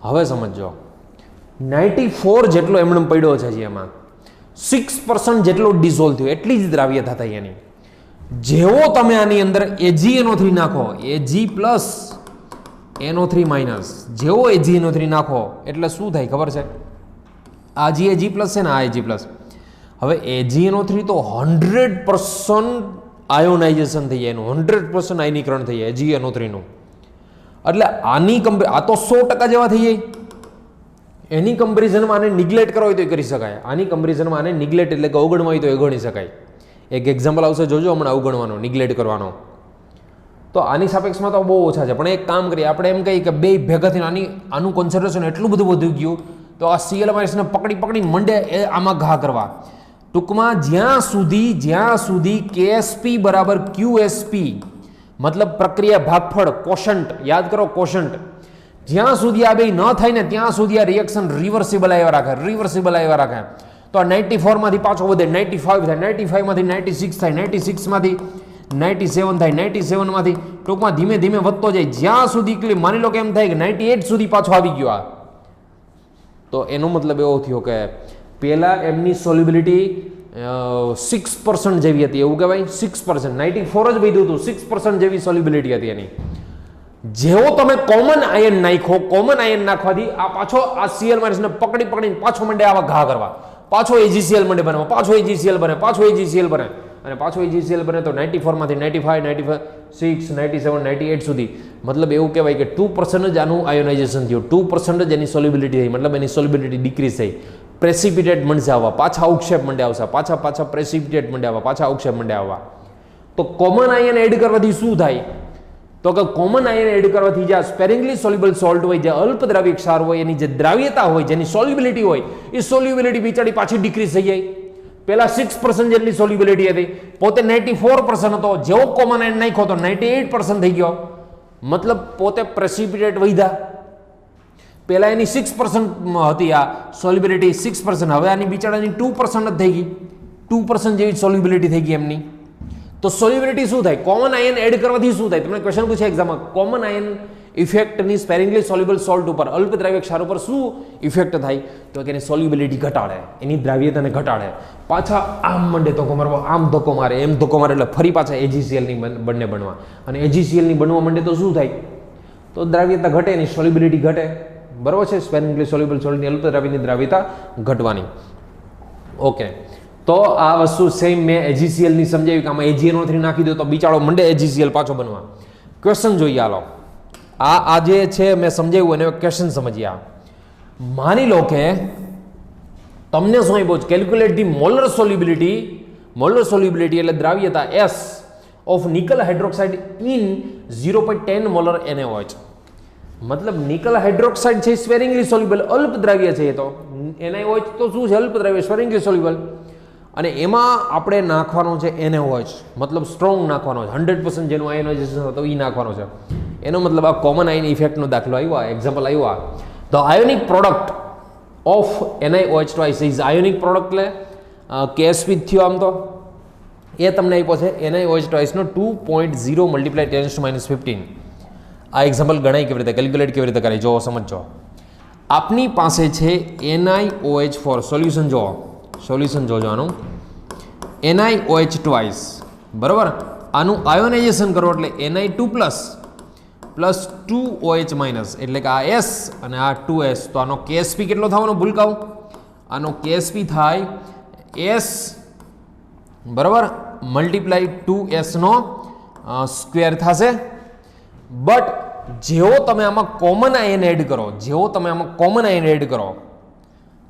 હવે સમજો 94 જેટલો એમણમ પડ્યો છે, જેમાં 6% જેટલો ડિઝોલ્વ થયો, એટલી જ દ્રાવ્યતા થઈ એની. જેવો તમે આની અંદર AgNO3 નાખો, Ag+ NO3-, જેવો AgNO3 નાખો એટલે શું થાય ખબર છે? આ જે Ag+ છે ને, આ Ag+, હવે AgNO3 તો 100% આયોનાઇઝેશન થઈ જાય એનું, 100% આયનીકરણ થઈ જાય AgNO3 નું. એટલે આની આ તો 100% જેવા થઈ જાય. એની કમ્પેરિઝનમાં આને નિગ્લેક્ટ કરવા હોય તો કરી શકાય, આની કમ્પેરિઝનમાં આને નિગ્લેક્ટ એટલે કે અવગણવા હોય તો એ ગણી શકાય. એક એક્ઝામ્પલ આવશે, જોજો હમણાં અવગણવાનો, નિગ્લેક્ટ કરવાનો. તો આની સાપેક્ષમાં તો બહુ ઓછા છે, પણ એક કામ કરીએ આપણે, એમ કહીએ કે બે ભેગા થઈને આનું કોન્સન્ટ્રેશન એટલું બધું વધી ગયું તો આ Cl- ને પકડી મંડે આમાં ઘા કરવા. ટૂંકમાં જ્યાં સુધી KSP = QSP, મતલબ પ્રક્રિયા ભાગફળ, કોશન્ટ યાદ કરો, કોશન્ટ જ્યાં સુધી આ બે ન થાય ને ત્યાં સુધી આ રિએક્શન રિવર્સિબલ આવ્યા રાખે. તો આ 94 માંથી પાછો વધે 95 થાય, 95 માંથી 96 થાય, 96 માંથી 97 થાય, 97 માંથી ટૂંકમાં ધીમે ધીમે વધતો જાય જ્યાં સુધી માની લો કે એમ થાય કે 98 સુધી પાછો આવી ગયો આ. તો એનો મતલબ એવો થયો કે પહેલા એમની સોલ્યુબિલિટી 6% જેવી હતી, એવું કહેવાય. 6%, 94 જ વધ્યું હતું, 6% જેવી સોલ્યુબિલિટી હતી એની. જેવો તમે કોમન આયન નાખો, કોમન આયન નાખવાથી આ પાછો આ Cl- ને પકડીને પાછો મંડે આવા ઘા કરવા, પાછો AgCl મંડે બનવા, પાછો AgCl બને, પાછો AgCl બને અને પાછો AgCl બને. તો 94 માંથી 95, 96, 97, 98 સુધી મતલબ એવું કહેવાય કે 2% જ આનું આયોનાઇઝેશન થયું, 2% જ એની સોલ્યુબિલિટી થઈ, મતલબ એની સોલ્યુબિલિટી ડિક્રીઝ થઈ. પ્રેસિપિટેટ મંડે આવવા, પાછા અવક્ષેપ મંડે આવશે, પાછા પ્રેસિપિટેટ મંડે આવવા, પાછા અવક્ષેપ મંડે આવવા. તો કોમન આયન એડ કરવાથી શું થાય? તો કે કોમન આયન એડ કરવાથી જે સ્પેરિંગલી સોલ્યુબલ સોલ્ટ હોય, જે અલ્પ દ્રાવ્ય ક્ષાર હોય, એની જે દ્રાવ્યતા હોય, જેની સોલ્યુબિલિટી હોય, એ સોલ્યુબિલિટી બિચારી પાછી ડિક્રીઝ થઈ જાય. પહેલા 6% જેટલી સોલ્યુબિલિટી હતી, પોતે 94% હતો, જેવો કોમન આયન નાખ્યો તો 98% થઈ ગયો, મતલબ પોતે પ્રેસિપિટેટ વધ્યા. પહેલા એની 6% હતી આ સોલ્યુબિલિટી, 6%, હવે આની બિચારાની 2% જ થઈ ગઈ, 2% જેવી સોલ્યુબિલિટી થઈ ગઈ એમની. તો સોલ્યુબિલિટી શું થાય? કોમન આયન એડ કરવાથી શું થાય? તમને ક્વેશ્ચન પૂછે એક્ઝામમાં, કોમન આયન ઇફેક્ટની સ્પેરિંગલી સોલ્યુબલ સોલ્ટ ઉપર, અલ્પ દ્રાવ્ય ક્ષાર ઉપર શું ઇફેક્ટ થાય? તો કે એની સોલ્યુબિલિટી ઘટાડે, એની દ્રાવ્યતાને ઘટાડે. પાછા આમ મંડે ધોકો મારવો, આમ ધોકો મારે, એમ ધોકો મારે, એટલે ફરી પાછા AgCl ની બંને બનવા, અને AgCl ની બનવા માંડે તો શું થાય? તો દ્રાવ્યતા ઘટે, એની સોલ્યુબિલિટી ઘટે. બરાબર છે? સ્પેરિંગલી સોલ્યુબલ સોલ્ટની અલ્પ દ્રાવ્યની દ્રાવ્યતા ઘટવાની. ઓકે, તો આ વસ્તુ સેમ મેં AgCl ની સમજાવી કે આમાં AgNO3 નાખી દો તો બિચારો મંડે AgCl પાછો બનવા. ક્વેશ્ચન જોઈએ, હાલો. આ જે છે મેં સમજાવ્યું એને ક્વેશ્ચન સમજ્યા. માની લો કે તમને શું આપ્યું છે? કેલ્ક્યુલેટ ધી મોલર સોલ્યુબિલિટી એટલે દ્રાવ્યતા S of nickel hydroxide in 0.10 molar NaOH. મતલબ નિકલ હાઇડ્રોક્સાઇડ છે સ્પેરિંગલી સોલ્યુબલ, અલ્પ દ્રાવ્ય છે. તો NaOH તો શું છે? અલ્પ દ્રાવ્ય, સ્પેરિંગલી સોલ્યુબલ. અને એમાં આપણે નાખવાનો છે NaOH, મતલબ સ્ટ્રોંગ નાખવાનો છે, 100% જેનું આયોનાઇઝેશન હતો એ નાખવાનો છે. એનો મતલબ આ કોમન આયન ઇફેક્ટનો દાખલો આવ્યો, એક્ઝામ્પલ આવ્યો. The ionic product of NaOH twice is ionic product એટલે KSP થયો આમ તો એ તમને આપ્યો છે NaOH ટ્વાઇસનો 2.0 × 10⁻15. આ એક્ઝામ્પલ ગણાય કેવી રીતે, કેલ્ક્યુલેટ કેવી રીતે કરે, જો સમજો. આપની પાસે છે NiOH4 સોલ્યુશન, જો સોલ્યુશન જોજો આનું, NiOH ટ્વાઇસ, બરાબર. આનું આયોનાઇઝેશન કરો એટલે Ni2 પ્લસ 2OH માઇનસ, એટલે કે આ S અને આ 2S. તો આનો KSP કેટલો થવાનો ભૂલકાઓ? આનો KSP થાય S, બરાબર, મલ્ટીપ્લાય 2S નો સ્ક્વેર થશે. બટ જેવો તમે આમાં કોમન આયન એડ કરો,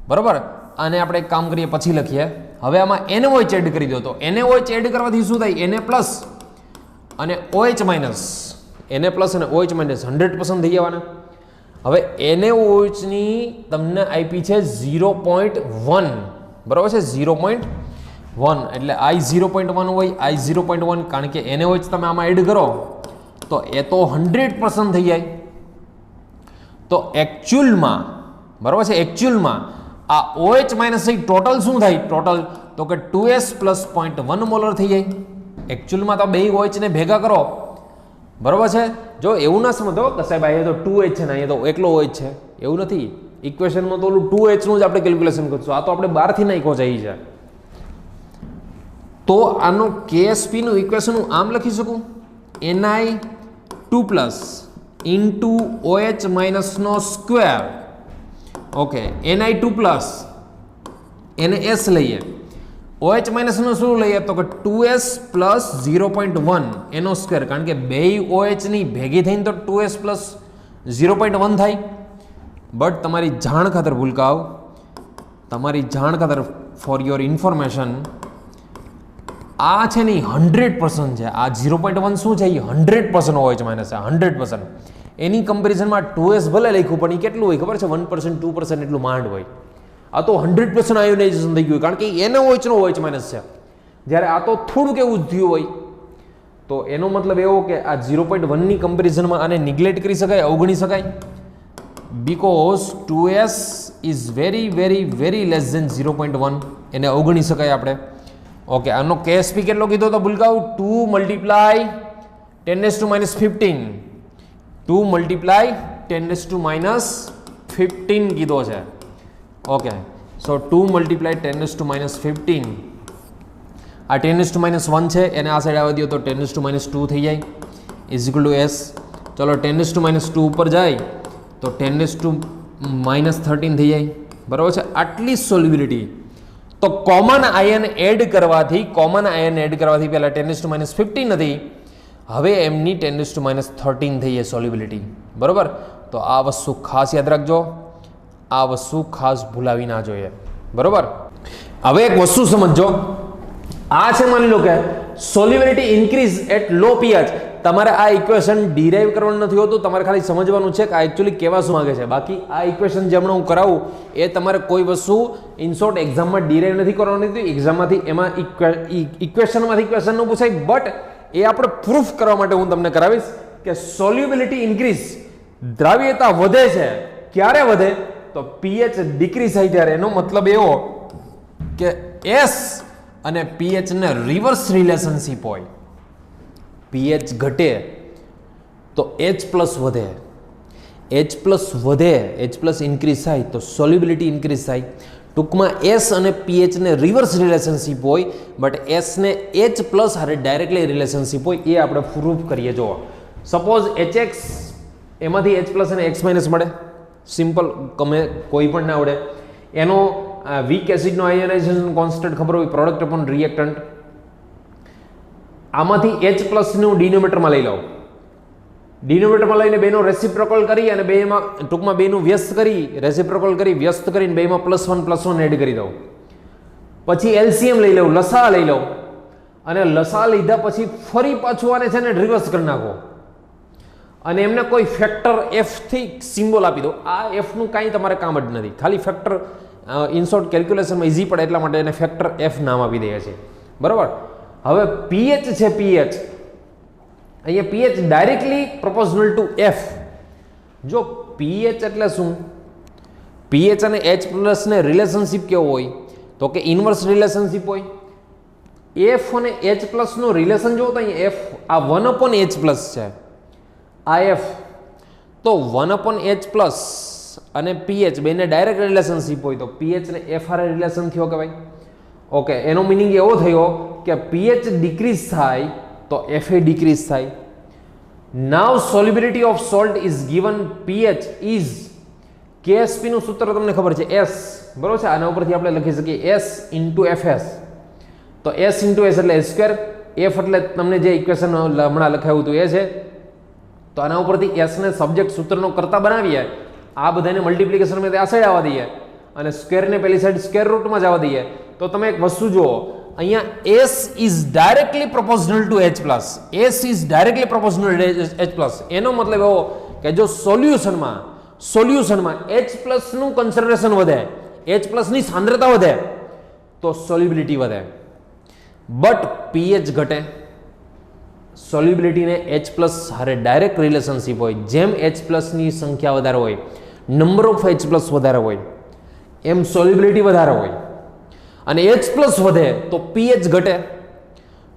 બરાબર, આને આપણે એક કામ કરીએ પછી લખીએ. હવે આમાં NaOH એડ કરી દો તો NaOH એડ કરવાથી શું થાય? Na પ્લસ અને OH માઇનસ, Na પ્લસ અને OH માઇનસ 100% થઈ જવાના. હવે NaOH ની તમને આપી છે 0.1, બરાબર છે? 0.1 એટલે I 0.1 હોય, I 0.1, કારણ કે NaOH તમે આમાં એડ કરો તો એ તો 100% થઈ જાય. તો એકચ્યુઅલમાં, બરાબર છે, એકચ્યુઅલમાં આ OH માઇનસ ટોટલ શું થાય? ટોટલ તો કે 2S પ્લસ 0.1 મોલર થઈ જાય. એકચ્યુઅલમાં તો બે OH ને ભેગા કરો, બરાબર છે? જો એવું ના સમજો કે સાહેબ અહીંયા તો 2H છે ને અહીંયા તો એકલો OH છે, એવું નથી. ઇક્વેશનમાં તો ઓલું 2H નું જ આપણે કેલ્ક્યુલેશન કરશું, આ તો આપણે બહારથી નાખ્યો જાય છે. તો આનો KSP નું ઇક્વેશન હું આમ લખી શકું, Ni2 plus into OH minus નો square. Okay, Ni2 plus NaS લઈએ, OH માઇનસ નો શું લઈએ? તો કે 2S પ્લસ 0.1 એનો સ્ક્વેર, કારણ કે બે OH ની ભેગી થઈને તો 2S પ્લસ 0.1 થાય. બટ તમારી જાણ ખાતર ભૂલકાવ, તમારી જાણ ખાતર ફોર યોર ઇન્ફોર્મેશન, આ છે ને 100% છે. આ 0.1 શું છે? એ 100% OH માઇનસ છે, 100%. એની કમ્પેરિઝનમાં 2S ભલે લખ્યું પણ એ કેટલું હોય ખબર છે? 1% 2% એટલું માંડ હોય. આ તો 100% આયોનાઇઝેશન થઈ ગયું, કારણ કે NaOH નો OH માઇનસ છે, જ્યારે આ તો થોડુંક એવું જ થયું હોય. તો એનો મતલબ એવો કે આ 0.1 ની કમ્પેરિઝનમાં આને નિગ્લેક્ટ કરી શકાય, અવગણી શકાય? Because 2s is very very very less than 0.1, એને અવગણી શકાય આપણે. ઓકે, આનો KSP કેટલો કીધો તો ભૂલકાઉ 2 મલ્ટીપ્લાય 10⁻15, 2 મલ્ટીપ્લાય 10⁻15 કીધો છે. ઓકે, સો 2 મલ્ટીપ્લાય 10⁻15, આ 10⁻1 છે, એને આ સાઈડ આવવા દો તો 10⁻2 થઈ જાય, ઇઝ ઇક્વલ ટુ s. ચલો 10⁻2 ઉપર જાય તો 10⁻13 થઈ જાય, બરાબર છે. આટલી સોલ્યુબિલિટી. તો કોમન આયન એડ કરવાથી પહેલા 10⁻15 હતી, હવે એમની 10⁻13 થઈ જાય સોલ્યુબિલિટી, બરાબર. તો આ વસ્તુ ખાસ યાદ રાખજો, આ વસ્તુ ખાસ ભૂલાવી ના જોઈએ, બરાબર. હવે એક વસ્તુ સમજો, આ છે માની લો કે solubility increase at low pH. તમારે આ ઇક્વેશન ડિરાઈવ કરવાનું નથી હોતું, તમારે ખાલી સમજવાનું છે કે આ એકચ્યુઅલી કેવા શું માંગે છે. બાકી આ ઇક્વેશન જે હમણાં હું કરાવું એ તમારે કોઈ વસ્તુ ઇન શોર્ટ એક્ઝામમાં ડિરાઈવ નથી કરવાની હતી, એક્ઝામમાંથી એમાં ઇક્વેશનમાંથી ક્વેશ્ચન નું પૂછાય, બટ એ આપણે પ્રૂફ કરવા માટે હું તમને કરાવીશ કે સોલ્યુબિલિટી ઇન્ક્રીઝ, દ્રાવ્યતા વધે છે. ક્યારે વધે? તો pH ડિક્રીઝ થાય ત્યારે. એનો મતલબ એવો કે S અને pH ને રિવર્સ રિલેશનશિપ હોય. pH ઘટે તો H પ્લસ વધે, H પ્લસ ઇન્ક્રીઝ થાય તો સોલ્યુબિલિટી ઇન્ક્રીઝ થાય. ટૂંકમાં S અને pH ને રિવર્સ રિલેશનશિપ હોય, બટ S ને H પ્લસ હારે ડાયરેક્ટલી રિલેશનશિપ હોય. એ આપણે પ્રૂફ કરીએ. જો સપોઝ HX એમાંથી H પ્લસ અને X માઇનસ મળે, સિમ્પલ, ગમે કોઈ પણ ના આવડે. એનો વીક એસિડનો આયોનાઇઝેશન કોન્સ્ટન્ટ ખબર હોય, પ્રોડક્ટ અપોન રિએક્ટન્ટ. આમાંથી H પ્લસનું ડિનોમિનેટરમાં લઈ લો, ડિનોમિનેટરમાં લઈને બેનો રેસિપ્રોકલ કરી અને બેમાં ટૂંકમાં બેનું વ્યસ્ત કરી, રેસિપ્રોકલ કરી વ્યસ્ત કરીને બેમાં +1 એડ કરી દઉં. પછી LCM લઈ લઉં, લસા લઈ લઉં, અને લસા લીધા પછી ફરી પાછું આને છે ને રિવર્સ કરી નાખો અને એમને કોઈ ફેક્ટર F થી સિમ્બોલ આપી દો. આ F નું કાંઈ તમારે કામ જ નથી, ખાલી ફેક્ટર ઇનશોર્ટ કેલ્ક્યુલેશનમાં ઇઝી પડે એટલા માટે એને ફેક્ટર F નામ આપી દઈએ છીએ, બરાબર. હવે pH છે, pH અહીંયા pH directly proportional two F. જો pH એટલે શું? pH અને H પ્લસ ને રિલેશનશિપ કેવો હોય? તો કે ઇન્વર્સ રિલેશનશિપ હોય. F અને H પ્લસ નું રિલેશન જો તો અહીંયા F આ 1/H પ્લસ છે, આ F. તો 1/H પ્લસ અને pH બેને ડાયરેક્ટ રિલેશનશિપ હોય તો pH ને F હારે રિલેશન થયો કે ભાઈ. ઓકે, એનો મિનિંગ એવો થયો કે pH ડિક્રીઝ થાય તો Fa ડિક્રીઝ થાય. Now solubility of salt is given pH is KSP નું સૂત્ર તમને ખબર છે, S, બરોબર છે. આના ઉપરથી આપણે લખી શકીએ S ઇન્ટુ FS. તો S ઇન્ટુ S એટલે S સ્ક્વેર, F એટલે તમને જે ઇક્વેશન હમણાં લખાયું હતું એ છે. તો આના ઉપરથી S ને સબ્જેક્ટ સૂત્રનો કરતા બનાવીએ, આ બધાને મલ્ટિપ્લિકેશનમાં આ સાઈડ આવવા દઈએ અને સ્ક્વેરને પેલી સાઈડ સ્ક્વેર રૂટમાં જ આવવા દઈએ. તો તમે એક વસ્તુ જુઓ, અહીંયા S is directly proportional two H plus, S is directly proportional H plus. એનો મતલબ એવો કે જો સોલ્યુશનમાં H પ્લસ નું કન્સન્ટ્રેશન વધે, H પ્લસ ની સાંદ્રતા વધે તો સોલ્યુબિલિટી વધે, બટ pH ઘટે. સોલ્યુબિલિટી ને H પ્લસ હારે ડાયરેક્ટ રિલેશનશિપ હોય. જેમ H પ્લસ ની સંખ્યા વધારે હોય, નંબર ઓફ H પ્લસ વધારે હોય, એમ સોલ્યુબિલિટી વધારે હોય. અને H પ્લસ વધે તો pH ઘટે.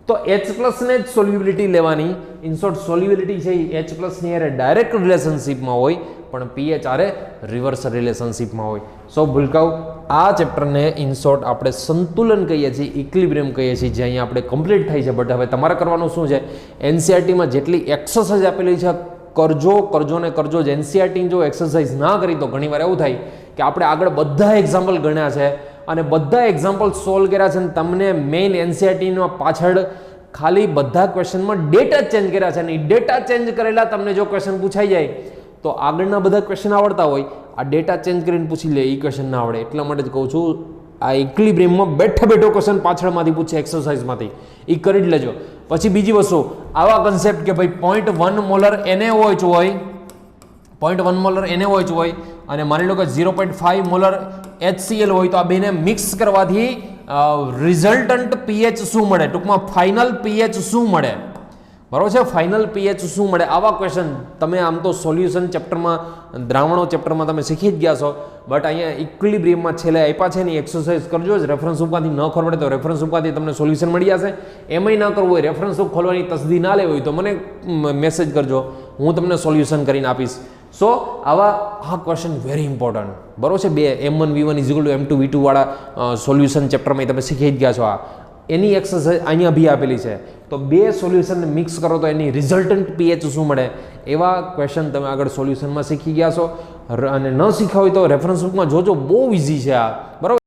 તો H પ્લસ ને જ સોલ્યુબિલિટી લેવાની. ઇનશોર્ટ સોલ્યુબિલિટી છે એ H પ્લસ ની હારે ડાયરેક્ટ રિલેશનશિપમાં હોય, પણ pH હારે રિવર્સ રિલેશનશિપમાં હોય. સો ભૂલકાઓ, આ ચેપ્ટરને ઇનશોર્ટ આપણે સંતુલન કહીએ છીએ, ઇક્વિલિબ્રિયમ કહીએ છીએ, જે અહીંયા આપણે કમ્પ્લીટ થાય છે. બટ હવે તમારે કરવાનું શું છે, NCERTમાં જેટલી એક્સરસાઇઝ આપેલી છે કરજો ને કરજો જ. NCERT જો એક્સરસાઇઝ ના કરી તો ઘણીવાર એવું થાય કે આપણે આગળ બધા એક્ઝામ્પલ ગણ્યા છે અને બધા એક્ઝામ્પલ સોલ્વ કર્યા છે, અને તમને મેઇન NCERTમાં પાછળ ખાલી બધા ક્વેશ્ચનમાં ડેટા ચેન્જ કર્યા છે, અને એ ડેટા ચેન્જ કરેલા તમને જો ક્વેશ્ચન પૂછાઈ જાય તો આગળના બધા ક્વેશ્ચન આવડતા હોય, આ ડેટા ચેન્જ કરીને પૂછી લે, એ ક્વેશ્ચન ના આવડે. એટલા માટે જ કહું છું, આ ઇક્વિલિબ્રિયમમાં બેઠો ક્વેશ્ચન પાછળમાંથી પૂછે એક્સરસાઇઝમાંથી, એ કરી જ લેજો. પછી બીજી વસ્તુ, આવા કન્સેપ્ટ કે ભાઈ 0.1 મોલર NaOH હોય, 0.1 મોલર NaOH હોય અને માની લો કે 0.5 મોલર HCl હોય, તો આ બેને મિક્સ કરવાથી રિઝલ્ટન્ટ pH શું મળે, ટૂંકમાં ફાઇનલ pH શું મળે, બરાબર છે. ફાઇનલ પીએચ શું મળે, આવા ક્વેશ્ચન તમે આમ તો સોલ્યુશન ચેપ્ટરમાં, દ્રાવણો ચેપ્ટરમાં તમે શીખી જ ગયા છો, બટ અહીંયા ઇક્વિલિબ્રિયમમાં છેલ્લે આપ્યા છે ને એક્સરસાઇઝ કરજો જ. રેફરન્સ બુકમાંથી ન ખબર પડે તો રેફરન્સ બુકમાંથી તમને સોલ્યુશન મળી જશે. એમાંય ન કરવું હોય, રેફરન્સ બુક ખોલવાની તસદી ના લેવી હોય તો મને મેસેજ કરજો, હું તમને સોલ્યુશન કરીને આપીશ. સો આવા આ ક્વેશ્ચન વેરી ઇમ્પોર્ટન્ટ, બરાબર છે. બે M1 V1 = M2 V2 વાળા સોલ્યુશન ચેપ્ટરમાં તમે શીખી જ ગયા છો. એની એક્સરસાઇઝ અહીંયા બી આપેલી છે. તો બે સોલ્યુશનને મિક્સ કરો તો એની રિઝલ્ટન્ટ પીએચ શું મળે, એવા ક્વેશ્ચન તમે આગળ સોલ્યુશનમાં શીખી ગયા છો. અને ન શીખ્યા હોય તો રેફરન્સ બુકમાં જોજો, બહુ ઇઝી છે આ, બરાબર.